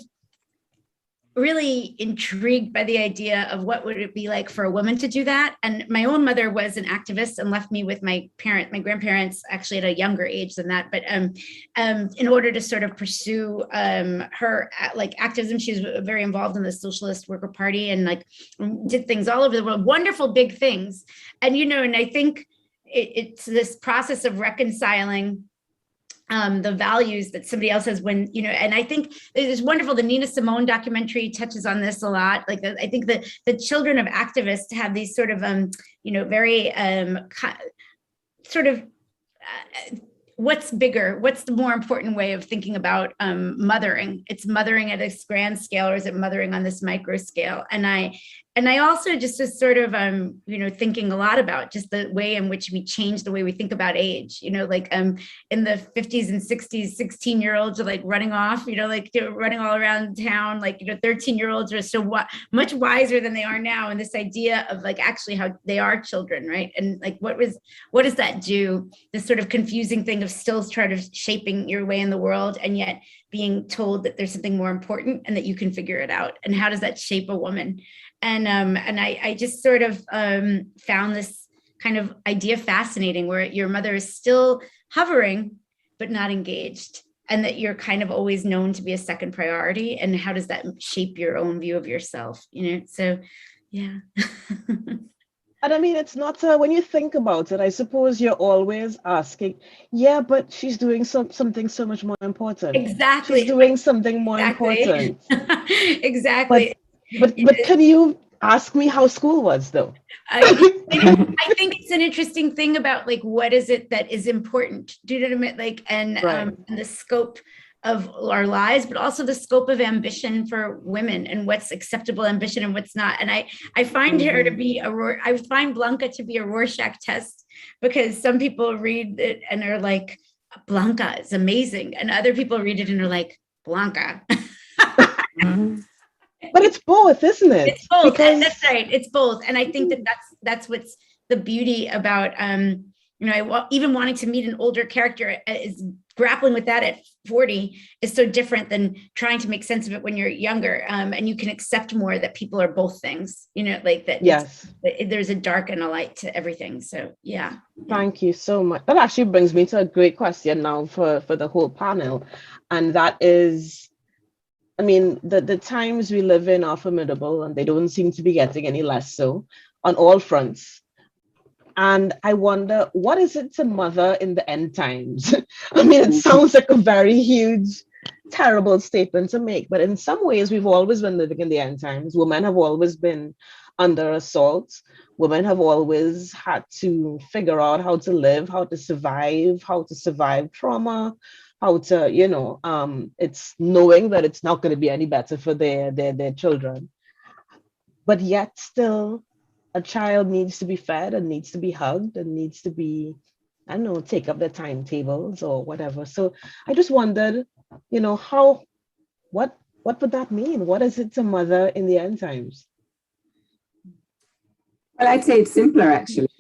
really intrigued by the idea of what would it be like for a woman to do that. And my own mother was an activist and left me with my grandparents actually at a younger age than that. But in order to sort of pursue her like activism, she was very involved in the Socialist Worker Party and like did things all over the world, wonderful big things. And, you know, and I think it's this process of reconciling the values that somebody else has when, you know, and I think it's wonderful. The Nina Simone documentary touches on this a lot. Like, I think that the children of activists have these sort of, you know, very sort of, what's bigger? What's the more important way of thinking about mothering? It's mothering at this grand scale, or is it mothering on this micro scale? And I also just was sort of, you know, thinking a lot about just the way in which we change the way we think about age, you know, like in the 50s and 60s, 16-year-olds are like running off, you know, like they're running all around town, like, you know, 13-year-olds are so much wiser than they are now. And this idea of like actually how they are children, right? And like, what does that do? This sort of confusing thing of still sort of shaping your way in the world and yet being told that there's something more important and that you can figure it out. And how does that shape a woman? And I just sort of found this kind of idea fascinating, where your mother is still hovering, but not engaged, and that you're kind of always known to be a second priority. And how does that shape your own view of yourself? You know, so yeah. And I mean, it's not when you think about it, I suppose you're always asking, yeah, but she's doing something so much more important. She's Exactly. doing something more Exactly. important. Exactly. But can you ask me how school was though? I think it's an interesting thing about like what is it that is important? Do you know what I mean? Like and the scope of our lives, but also the scope of ambition for women and what's acceptable ambition and what's not. And I find her to be I find Blanca to be a Rorschach test, because some people read it and are like, Blanca is amazing, and other people read it and are like, Blanca. But it's both, isn't it? It's both. That's right. It's both. And I think that that's what's the beauty about even wanting to meet an older character is grappling with that at 40 is so different than trying to make sense of it when you're younger. And you can accept more that people are both things, like that. Yes. There's a dark and a light to everything. So yeah. Thank you so much. That actually brings me to a great question now for the whole panel. And that is, I mean, the times we live in are formidable, and they don't seem to be getting any less so on all fronts. And I wonder, what is it to mother in the end times? I mean, it sounds like a very huge, terrible statement to make, but in some ways, we've always been living in the end times. Women have always been under assault. Women have always had to figure out how to live, how to survive trauma, how to, it's knowing that it's not going to be any better for their children. But yet still, a child needs to be fed and needs to be hugged and needs to be, I don't know, take up their timetables or whatever. So I just wondered, what would that mean? What is it to mother in the end times? Well, I'd say it's simpler actually,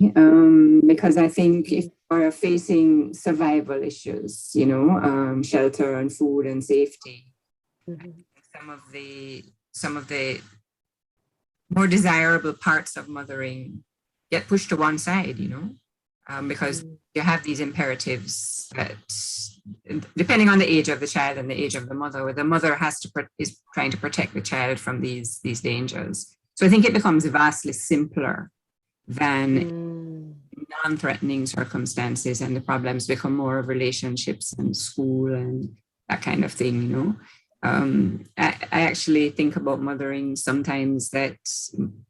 because I think if are facing survival issues, shelter and food and safety. Some of the more desirable parts of mothering get pushed to one side, because you have these imperatives that, depending on the age of the child and the age of the mother, where the mother is trying to protect the child from these dangers. So I think it becomes vastly simpler than non-threatening circumstances, and the problems become more of relationships and school and that kind of thing, I actually think about mothering sometimes that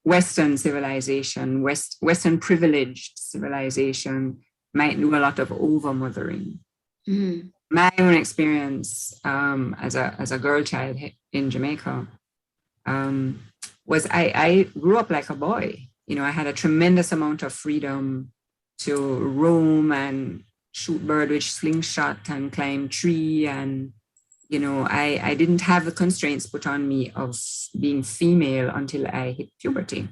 Western civilization, Western privileged civilization might do a lot of over-mothering. My own experience as a girl child in Jamaica was I grew up like a boy. I had a tremendous amount of freedom to roam and shoot bird with slingshot and climb tree. And, I didn't have the constraints put on me of being female until I hit puberty.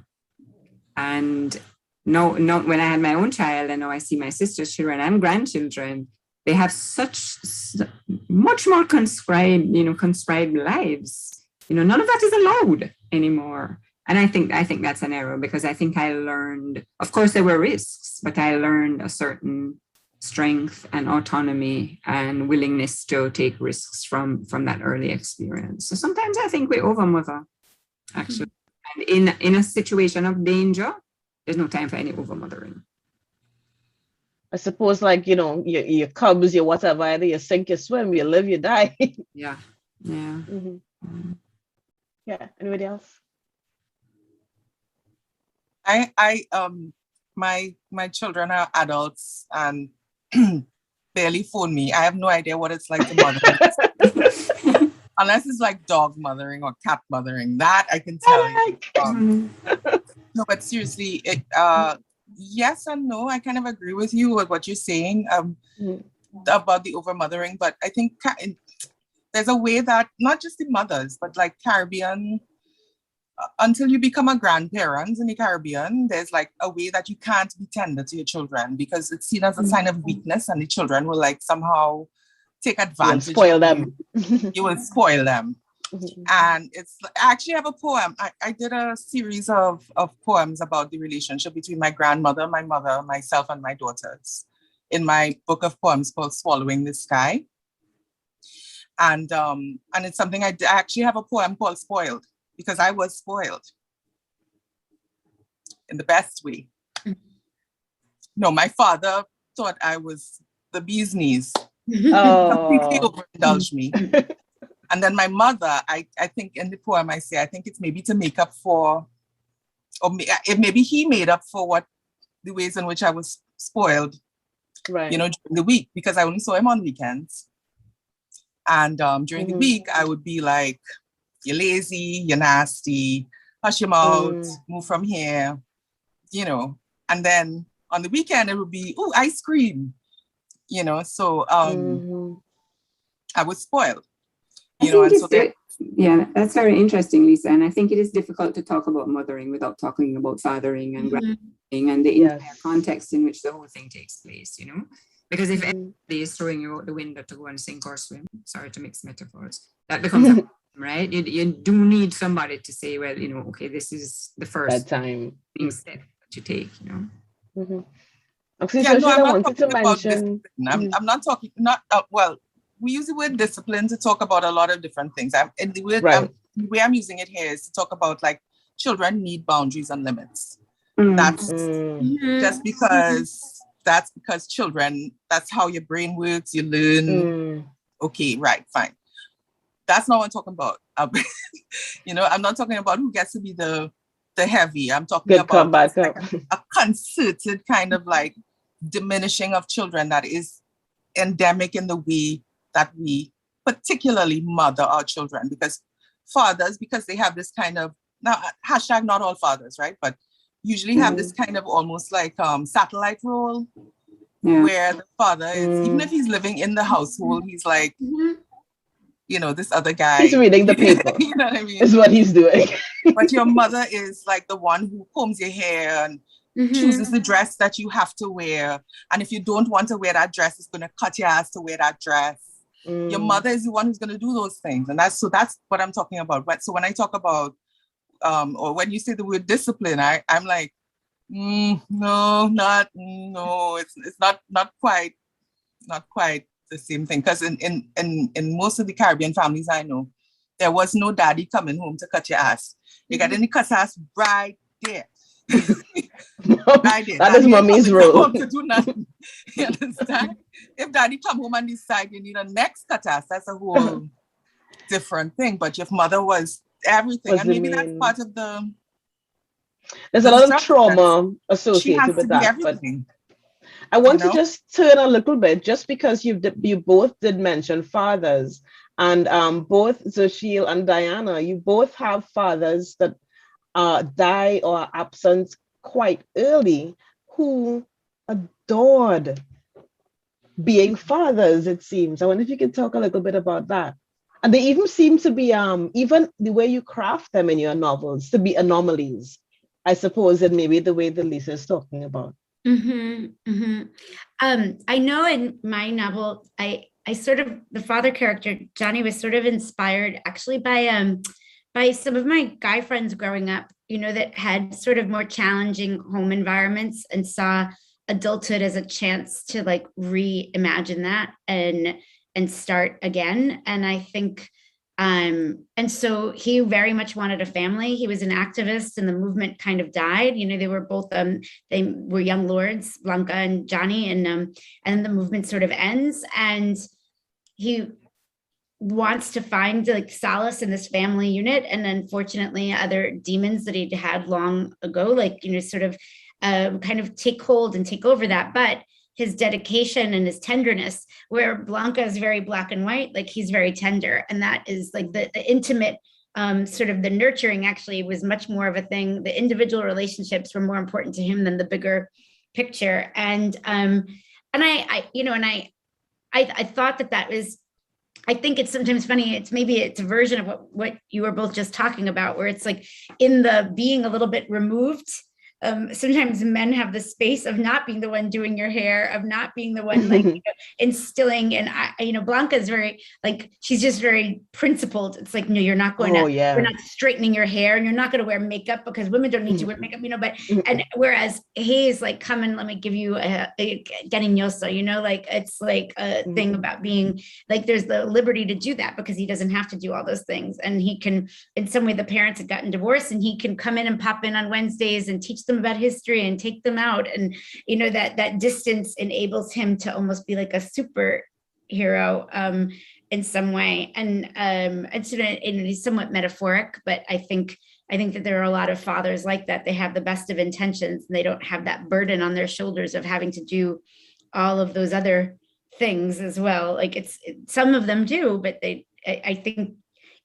And now when I had my own child, and now I see my sister's children and grandchildren, they have much more conscribed lives. None of that is allowed anymore. And I think that's an error, because I think I learned, of course there were risks, but I learned a certain strength and autonomy and willingness to take risks from that early experience. So sometimes I think we overmother, actually. And in a situation of danger, there's no time for any overmothering. I suppose, like, your cubs, your whatever, either you sink, you swim, you live, you die. Yeah. Yeah. Anybody else? My children are adults and barely phone me. I have no idea what it's like to mother. Unless it's like dog mothering or cat mothering. That I can tell you. No, but seriously, yes and no. I kind of agree with you with what you're saying about the over mothering, but I think there's a way that not just the mothers, but like Caribbean, until you become a grandparent in the Caribbean, there's like a way that you can't be tender to your children because it's seen as a sign of weakness, and the children will like somehow take advantage. Spoil them. You will spoil them. And I actually have a poem. I did a series of poems about the relationship between my grandmother, my mother, myself, and my daughters in my book of poems called Swallowing the Sky. And it's something I actually have a poem called Spoiled, because I was spoiled in the best way. No, my father thought I was the bee's knees. Completely Oh. overindulged me. And then my mother, I think in the poem I say, I think it's maybe to make up for, or maybe he made up for what the ways in which I was spoiled, Right. during the week, because I only saw him on weekends. And during the week, I would be like, you're lazy, you're nasty, hush your mouth, move from here, And then on the weekend, it would be, ooh, ice cream, So I was spoiled, I think that's very interesting, Lisa. And I think it is difficult to talk about mothering without talking about fathering and grandmothering and the entire context in which the whole thing takes place, Because if everybody is throwing you out the window to go and sink or swim, sorry to mix metaphors, that becomes a problem, right? You do need somebody to say, well, okay, this is the first time step that you take, Actually, I'm I not wanted to talking about mention. discipline. I'm not talking, well, we use the word discipline to talk about a lot of different things. The way I'm using it here is to talk about like children need boundaries and limits. That's just because children, that's how your brain works. You learn. Okay, right, fine. That's not what I'm talking about. I'm not talking about who gets to be the heavy. I'm talking about like a concerted kind of like diminishing of children that is endemic in the way that we particularly mother our children, because fathers, because they have this kind of, now hashtag not all fathers, right? But usually have this kind of almost like satellite role where the father is, even if he's living in the household, he's like, this other guy. He's reading the paper. You know what I mean? Is what he's doing. But your mother is like the one who combs your hair and chooses the dress that you have to wear. And if you don't want to wear that dress, it's going to cut your ass to wear that dress. Your mother is the one who's going to do those things. And that's what I'm talking about. But so when I talk about, or when you say the word discipline, I'm like, no, it's not quite the same thing. Because in most of the Caribbean families I know, there was no daddy coming home to cut your ass. You got any cut ass right there. That is mommy's role. To do nothing. You understand? If daddy come home and decide you need a next cut ass, that's a whole different thing. But your mother was everything. And maybe that's part of there's a lot of trauma associated with that. But I want to just turn a little bit, just because you both did mention fathers, and both Zoshil and Diana, you both have fathers that die or are absent quite early, who adored being fathers, it seems. I wonder if you could talk a little bit about that. And they even seem to be, even the way you craft them in your novels, to be anomalies, I suppose, and maybe the way that Lisa is talking about. I know in my novel, I sort of, the father character, Johnny, was sort of inspired actually by some of my guy friends growing up, that had sort of more challenging home environments and saw adulthood as a chance to like reimagine that and start again. And I think, and so he very much wanted a family. He was an activist, and the movement kind of died. They were both, they were young lords, Blanca and Johnny, and the movement sort of ends. And he wants to find like solace in this family unit, and unfortunately other demons that he'd had long ago, like sort of kind of take hold and take over that. But his dedication and his tenderness, where Blanca is very black and white, like he's very tender, and that is like the intimate sort of the nurturing actually was much more of a thing. The individual relationships were more important to him than the bigger picture. And I thought that was, I think it's sometimes funny. It's a version of what you were both just talking about, where it's like in the being a little bit removed. Sometimes men have the space of not being the one doing your hair, of not being the one like instilling. And Blanca is very, like, she's just very principled. It's like, no, you're not going we're not straightening your hair, and you're not going to wear makeup because women don't need to wear makeup, but, and whereas Hayes, like, come and let me give you a cariñoso, like, it's like a thing about being like, there's the liberty to do that because he doesn't have to do all those things. And he can, in some way, the parents had gotten divorced, and he can come in and pop in on Wednesdays and teach them about history and take them out. And, that distance enables him to almost be like a superhero in some way. And he's somewhat metaphoric, but I think that there are a lot of fathers like that. They have the best of intentions, and they don't have that burden on their shoulders of having to do all of those other things as well. Like some of them do, but I think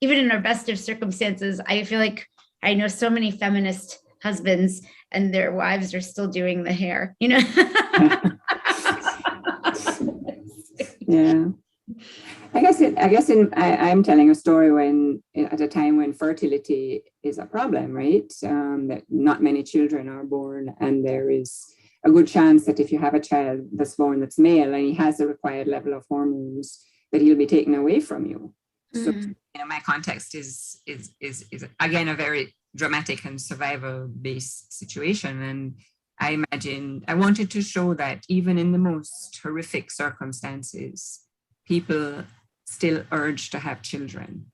even in our best of circumstances, I feel like I know so many feminist husbands and their wives are still doing the hair, Yeah. I guess I'm telling a story when at a time when fertility is a problem, right? That not many children are born, and there is a good chance that if you have a child that's born that's male and he has the required level of hormones, that he'll be taken away from you. So my context is again a very dramatic and survival-based situation, and I wanted to show that even in the most horrific circumstances, people still urge to have children,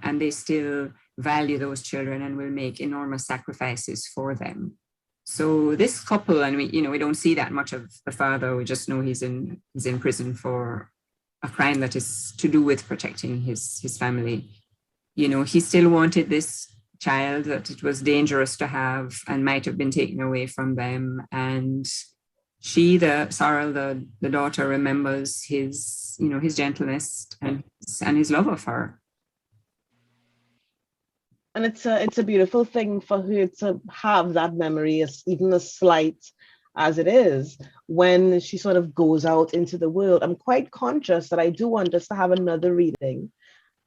and they still value those children and will make enormous sacrifices for them. So this couple, and we don't see that much of the father. We just know he's in prison for a crime that is to do with protecting his family. He still wanted this child that it was dangerous to have and might have been taken away from them. And she, Sorrel, the daughter, remembers his gentleness and his love of her. And it's a beautiful thing for her to have that memory, even as slight as it is, when she sort of goes out into the world. I'm quite conscious that I do want us to have another reading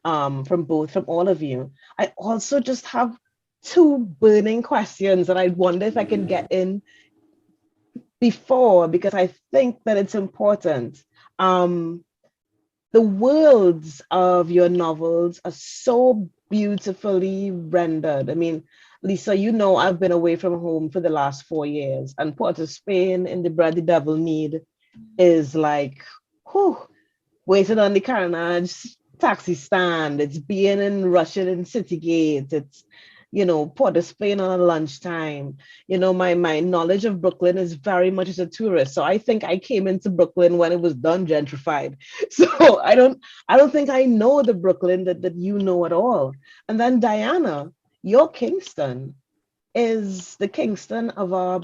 from all of you. I also just have two burning questions that I wonder if I can get in before, because I think that it's important. The worlds of your novels are so beautifully rendered. I mean, Lisa, I've been away from home for the last 4 years, and Port of Spain in the Bread the Devil Need is like, waiting on the carnage taxi stand. It's being in Russian in Citygate. It's, Port of Spain on a lunchtime. My knowledge of Brooklyn is very much as a tourist. So I think I came into Brooklyn when it was done gentrified. So I don't think I know the Brooklyn that you know at all. And then Diana, your Kingston is the Kingston of our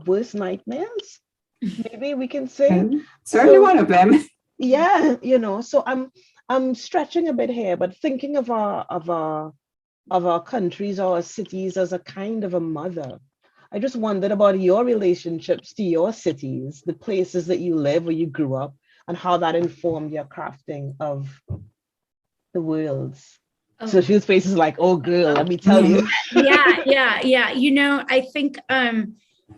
worst nightmares. Maybe we can say. Certainly one of them. Yeah, so I'm stretching a bit here, but thinking of our countries or our cities as a kind of a mother. I just wondered about your relationships to your cities, the places that you live, where you grew up, and how that informed your crafting of the worlds. Oh. So Shield's face is like, oh girl, let me tell you. Yeah. I think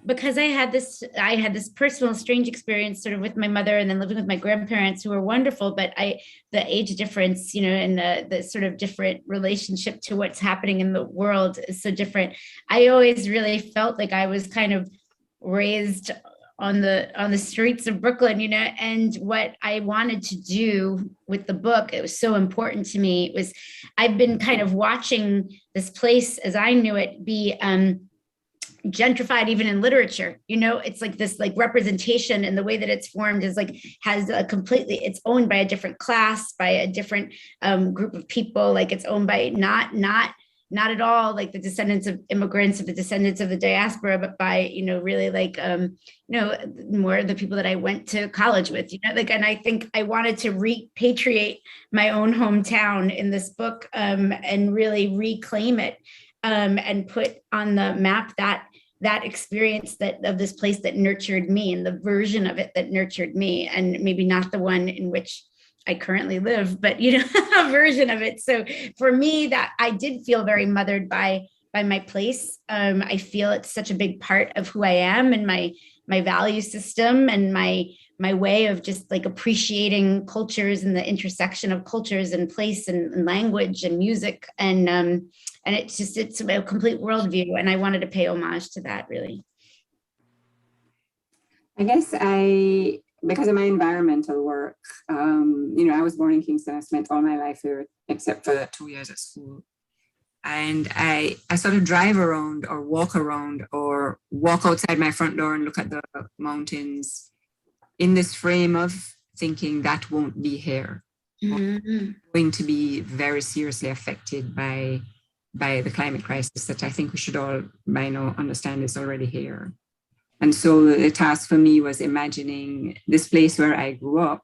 because I had this personal strange experience sort of with my mother, and then living with my grandparents who were wonderful, but the age difference, and the sort of different relationship to what's happening in the world is so different. I always really felt like I was kind of raised on the streets of Brooklyn, and what I wanted to do with the book, it was so important to me. I've been kind of watching this place as I knew it be gentrified even in literature. It's like this representation, and the way that it's formed is has a completely, it's owned by a different class, by a different group of people. It's owned by not at all the descendants of immigrants or the descendants of the diaspora, but by really more the people that I went to college with, and I think I wanted to repatriate my own hometown in this book, and really reclaim it, and put on the map that experience of this place that nurtured me, and the version of it that nurtured me, and maybe not the one in which I currently live, but a version of it. So for me, that I did feel very mothered by my place. I feel it's such a big part of who I am, and my value system, and my my way of just like appreciating cultures and the intersection of cultures and place and language and music. And it's a complete worldview. And I wanted to pay homage to that, really. I guess because of my environmental work, I was born in Kingston. I spent all my life here except for 2 years at school. And I sort of drive around or walk outside my front door and look at the mountains in this frame of thinking that won't be here. Mm-hmm. Going to be very seriously affected by the climate crisis that I think we should all by now understand is already here. And so the task for me was imagining this place where I grew up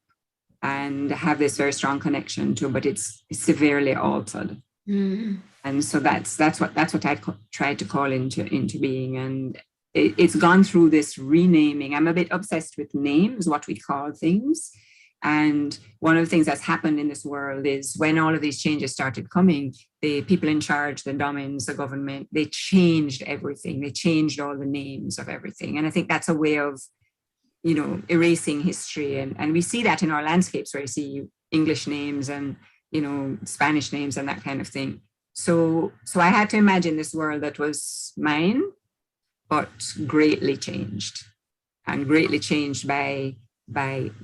and have this very strong connection to, but it's severely altered. Mm-hmm. And so that's what I tried to call into being. And it's gone through this renaming. I'm a bit obsessed with names, what we call things. And one of the things that's happened in this world is when all of these changes started coming, the people in charge, the domins, the government, they changed everything. They changed all the names of everything. And I think that's a way of, erasing history. And we see that in our landscapes where you see English names and, Spanish names and that kind of thing. So I had to imagine this world that was mine, but greatly changed, and greatly changed by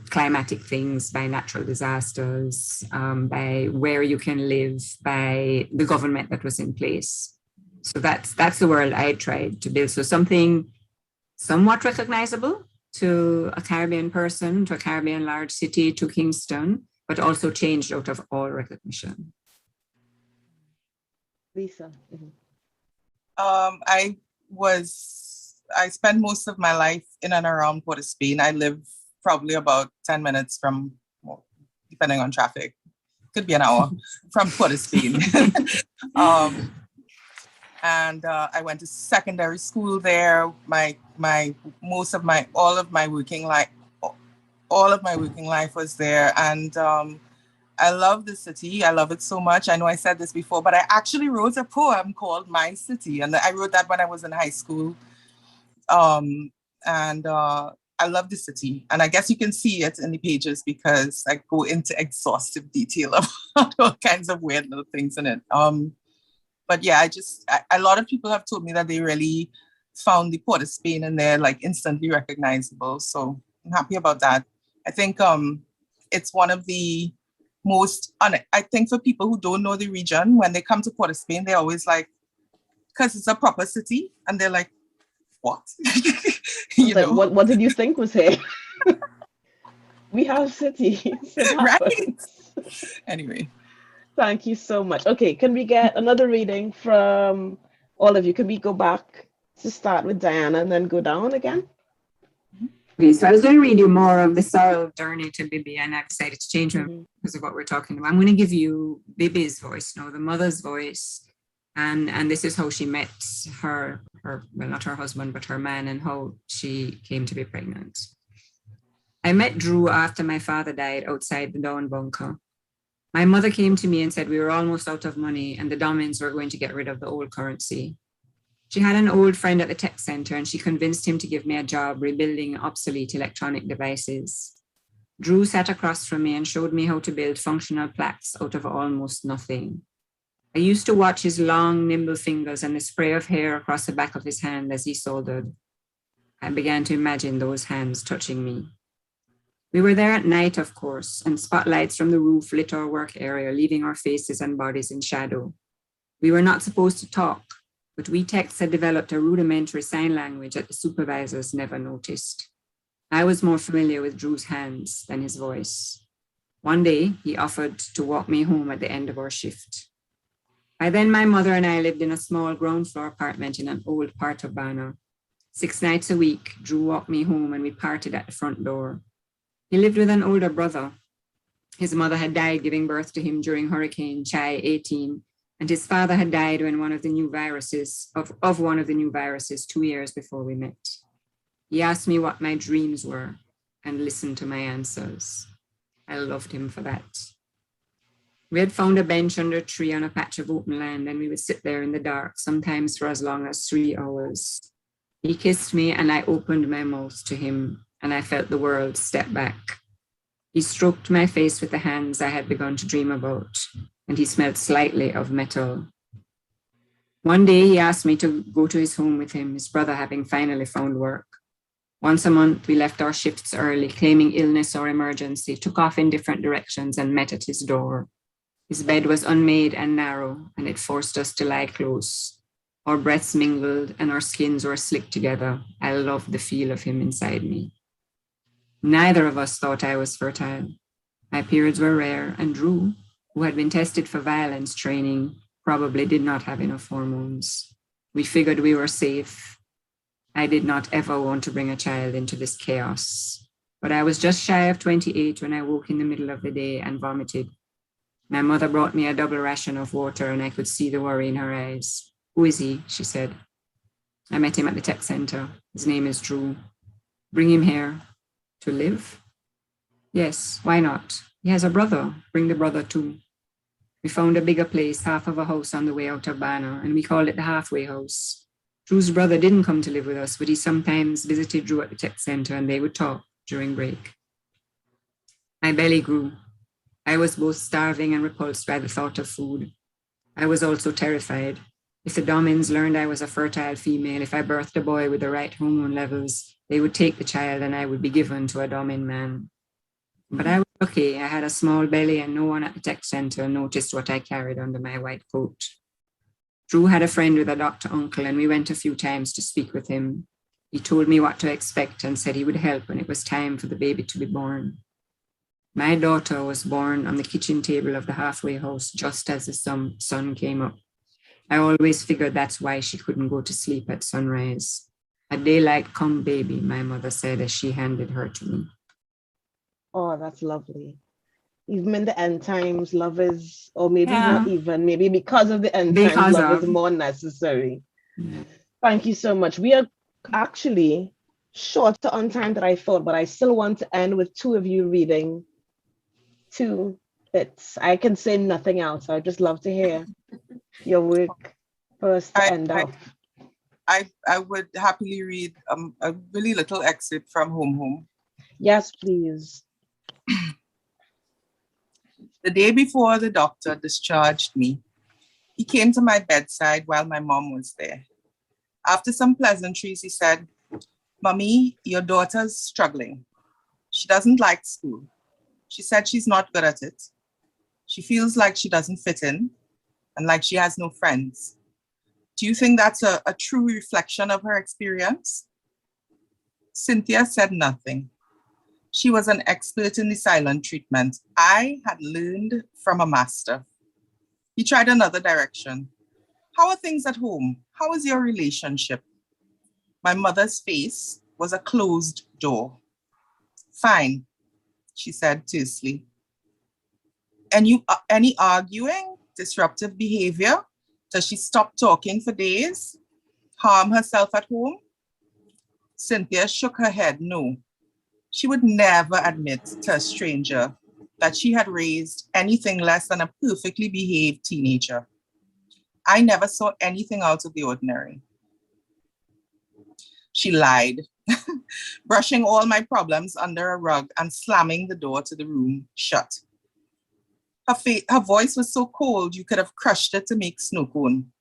climatic things, by natural disasters, by where you can live, by the government that was in place. So that's the world I tried to build. So something somewhat recognizable to a Caribbean person, to a Caribbean large city, to Kingston, but also changed out of all recognition. Lisa. I spent most of my life in and around Port of Spain. I live probably about 10 minutes from, depending on traffic, could be an hour from Port of Spain. And I went to secondary school there. All of my working life was there. And I love the city. I love it so much. I know I said this before, but I actually wrote a poem called My City. And I wrote that when I was in high school. I love the city. And I guess you can see it in the pages because I go into exhaustive detail about all kinds of weird little things in it. But yeah, a lot of people have told me that they really found the Port of Spain and they're like instantly recognizable. So I'm happy about that. I think it's one of the most, I think for people who don't know the region, when they come to Port of Spain, they're always like, because it's a proper city. And they're like, what? What did you think was here? We have cities. Right. Anyway. Thank you so much. Okay, can we get another reading from all of you? Can we go back to start with Diana and then go down again? Okay, so I was going to read you more of the sorrow journey to Bibi, and I've decided to change it because of what we're talking about. I'm going to give you Bibi's voice, the mother's voice. And this is how she met her, well, not her husband, but her man, and how she came to be pregnant. I met Drew after my father died outside the Dawn bunker. My mother came to me and said we were almost out of money and the Domins were going to get rid of the old currency. She had an old friend at the tech center and she convinced him to give me a job rebuilding obsolete electronic devices. Drew sat across from me and showed me how to build functional plaques out of almost nothing. I used to watch his long, nimble fingers and the spray of hair across the back of his hand as he soldered. I began to imagine those hands touching me. We were there at night, of course, and spotlights from the roof lit our work area, leaving our faces and bodies in shadow. We were not supposed to talk, but we techs had developed a rudimentary sign language that the supervisors never noticed. I was more familiar with Drew's hands than his voice. One day, he offered to walk me home at the end of our shift. By then, my mother and I lived in a small ground floor apartment in an old part of Bana. 6 nights a week, Drew walked me home and we parted at the front door. He lived with an older brother. His mother had died giving birth to him during Hurricane Chai 18, and his father had died when one of the new viruses 2 years before we met. He asked me what my dreams were and listened to my answers. I loved him for that. We had found a bench under a tree on a patch of open land, and we would sit there in the dark, sometimes for as long as 3 hours. He kissed me, and I opened my mouth to him, and I felt the world step back. He stroked my face with the hands I had begun to dream about, and he smelled slightly of metal. One day he asked me to go to his home with him, his brother having finally found work. Once a month, we left our shifts early, claiming illness or emergency, took off in different directions, and met at his door. His bed was unmade and narrow, and it forced us to lie close. Our breaths mingled, and our skins were slick together. I loved the feel of him inside me. Neither of us thought I was fertile. My periods were rare, and Drew, who had been tested for violence training, probably did not have enough hormones. We figured we were safe. I did not ever want to bring a child into this chaos. But I was just shy of 28 when I woke in the middle of the day and vomited. My mother brought me a double ration of water, and I could see the worry in her eyes. "Who is he?" she said. I met him at the tech center. His name is Drew. "Bring him here." "To live?" "Yes, why not? He has a brother. Bring the brother too." We found a bigger place, half of a house on the way out of Banner, and we called it the halfway house. Drew's brother didn't come to live with us, but he sometimes visited Drew at the tech center, and they would talk during break. My belly grew. I was both starving and repulsed by the thought of food. I was also terrified. If the Domins learned I was a fertile female, if I birthed a boy with the right hormone levels, they would take the child and I would be given to a Domin man. But I was lucky. I had a small belly and no one at the tech center noticed what I carried under my white coat. Drew had a friend with a doctor uncle, and we went a few times to speak with him. He told me what to expect and said he would help when it was time for the baby to be born. My daughter was born on the kitchen table of the halfway house just as the sun came up. I always figured that's why she couldn't go to sleep at sunrise. "A daylight come, baby," my mother said as she handed her to me. Oh, that's lovely. Even in the end times, love is, or maybe not even, maybe because of the end times, love is more necessary. Yeah. Thank you so much. We are actually shorter on time than I thought, but I still want to end with two of you reading two bits. I can say nothing else. I'd just love to hear your work for us to end off. I would happily read a really little excerpt from Home. Yes, please. The day before the doctor discharged me, he came to my bedside while my mom was there. After some pleasantries, he said, "Mommy, your daughter's struggling. She doesn't like school. She said she's not good at it. She feels like she doesn't fit in and like she has no friends. Do you think that's a true reflection of her experience?" Cynthia said nothing. She was an expert in the silent treatment. I had learned from a master. He tried another direction. "How are things at home? How is your relationship?" My mother's face was a closed door. "Fine," she said tersely. Any arguing, disruptive behavior? Does she stop talking for days? Harm herself at home? Cynthia shook her head no. She would never admit to a stranger that she had raised anything less than a perfectly behaved teenager. I never saw anything out of the ordinary. She lied, brushing all my problems under a rug and slamming the door to the room shut. Her voice was so cold you could have crushed it to make snow cone.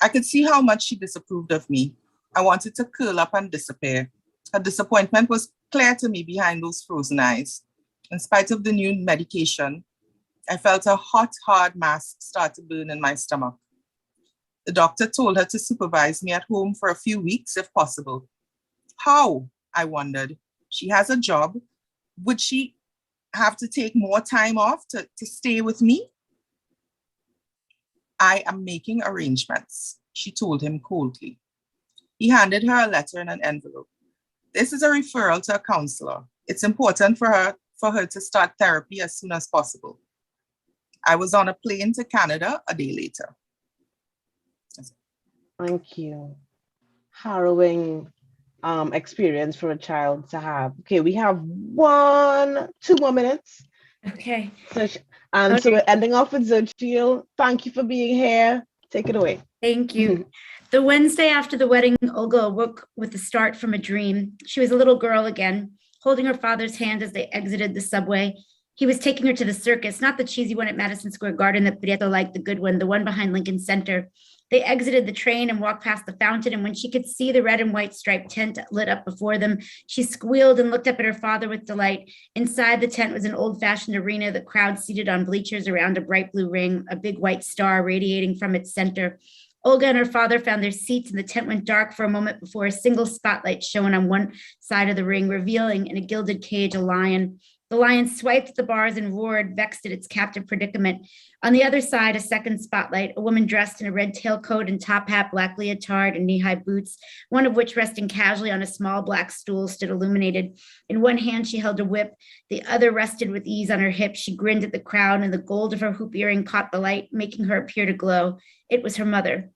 I could see how much she disapproved of me. I wanted to curl up and disappear. Her disappointment was clear to me behind those frozen eyes. In spite of the new medication, I felt a hot, hard mass start to burn in my stomach. The doctor told her to supervise me at home for a few weeks if possible. How? I wondered. She has a job. Would she have to take more time off to stay with me? "I am making arrangements," she told him coldly. He handed her a letter in an envelope. "This is a referral to a counselor. It's important for her to start therapy as soon as possible." I was on a plane to Canada a day later. Thank you. Harrowing experience for a child to have. Okay, we have 2 more minutes. Okay. So we're ending off with Xochitl. Thank you for being here. Take it away. Thank you. The Wednesday after the wedding, Olga awoke with the start from a dream. She was a little girl again, holding her father's hand as they exited the subway. He was taking her to the circus, not the cheesy one at Madison Square Garden that Prieto liked, the good one, the one behind Lincoln Center. They exited the train and walked past the fountain, and when she could see the red and white striped tent lit up before them, she squealed and looked up at her father with delight. Inside the tent was an old-fashioned arena, the crowd seated on bleachers around a bright blue ring, a big white star radiating from its center. Olga and her father found their seats, and the tent went dark for a moment before a single spotlight shone on one side of the ring, revealing in a gilded cage a lion. The lion swiped at the bars and roared, vexed at its captive predicament. On the other side, a second spotlight, a woman dressed in a red tailcoat and top hat, black leotard, and knee-high boots, one of which resting casually on a small black stool, stood illuminated. In one hand, she held a whip. The other rested with ease on her hip. She grinned at the crowd, and the gold of her hoop earring caught the light, making her appear to glow. It was her mother.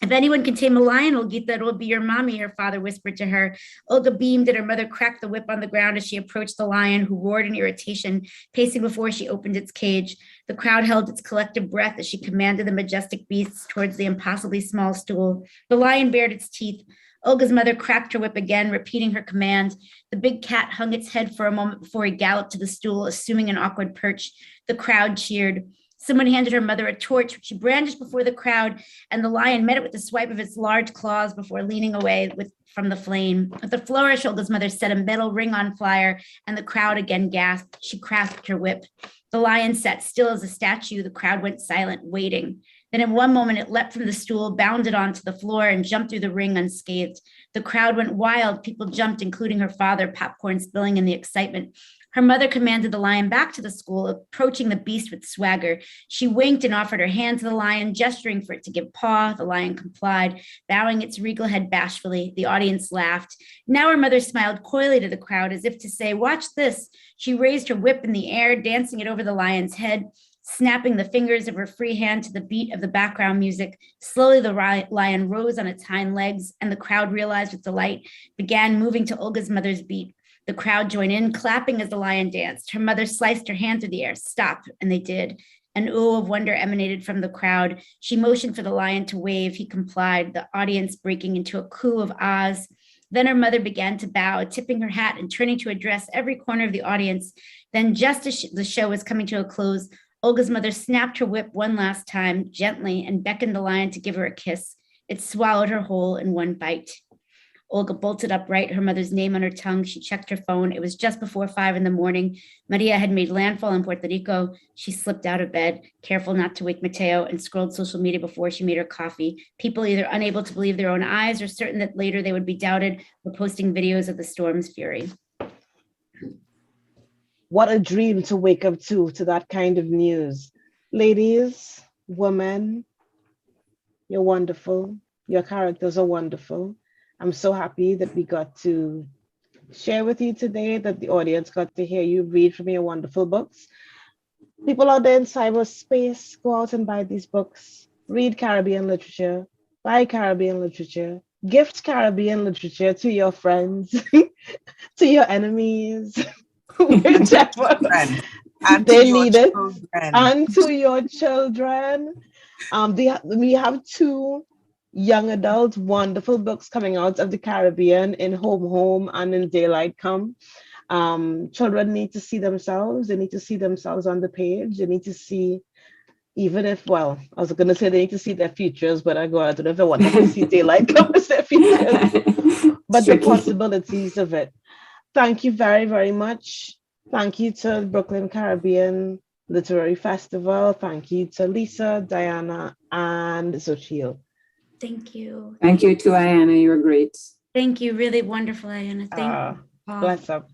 If anyone can tame a lion, Olgita, it will be your mommy, her father whispered to her. Olga beamed, and her mother cracked the whip on the ground as she approached the lion, who roared in irritation, pacing before she opened its cage. The crowd held its collective breath as she commanded the majestic beasts towards the impossibly small stool. The lion bared its teeth. Olga's mother cracked her whip again, repeating her command. The big cat hung its head for a moment before he galloped to the stool, assuming an awkward perch. The crowd cheered. Someone handed her mother a torch, which she brandished before the crowd, and the lion met it with a swipe of its large claws before leaning away from the flame. With a flourish, Olga's mother set a metal ring on fire, and the crowd again gasped. She grasped her whip. The lion sat still as a statue. The crowd went silent, waiting. Then in one moment, it leapt from the stool, bounded onto the floor, and jumped through the ring unscathed. The crowd went wild. People jumped, including her father, popcorn spilling in the excitement. Her mother commanded the lion back to the school, approaching the beast with swagger. She winked and offered her hand to the lion, gesturing for it to give paw. The lion complied, bowing its regal head bashfully. The audience laughed. Now her mother smiled coyly to the crowd, as if to say, "Watch this." She raised her whip in the air, dancing it over the lion's head, snapping the fingers of her free hand to the beat of the background music. Slowly, the lion rose on its hind legs, and the crowd realized with delight, began moving to Olga's mother's beat. The crowd joined in, clapping as the lion danced. Her mother sliced her hand through the air. "Stop," and they did. An ooh of wonder emanated from the crowd. She motioned for the lion to wave. He complied, the audience breaking into a coo of ahs. Then her mother began to bow, tipping her hat and turning to address every corner of the audience. Then, just as the show was coming to a close, Olga's mother snapped her whip one last time, gently, and beckoned the lion to give her a kiss. It swallowed her whole in one bite. Olga bolted upright, her mother's name on her tongue. She checked her phone. It was just before 5 a.m. Maria had made landfall in Puerto Rico. She slipped out of bed, careful not to wake Mateo, and scrolled social media before she made her coffee. People either unable to believe their own eyes or certain that later they would be doubted were posting videos of the storm's fury. What a dream to wake up to that kind of news. Ladies, women, you're wonderful. Your characters are wonderful. I'm so happy that we got to share with you today, that the audience got to hear you read from your wonderful books. People out there in cyberspace, go out and buy these books. Read Caribbean literature, buy Caribbean literature, gift Caribbean literature to your friends, to your enemies, whichever they need it, and to your children. We have 2 young adult wonderful books coming out of the Caribbean in Home and in Daylight Come. Children need to see themselves. They need to see themselves on the page. They need to see, even if, well, I was going to say they need to see their futures, but I don't know if I want them to see Daylight Come as their futures, but the possibilities of it. Thank you very, very much. Thank you to Brooklyn Caribbean Literary Festival. Thank you to Lisa, Diana, and Xochitl. Thank you. Thank you to Ayana. You're great. Thank you. Really wonderful, Ayana. Thank you. Bless up.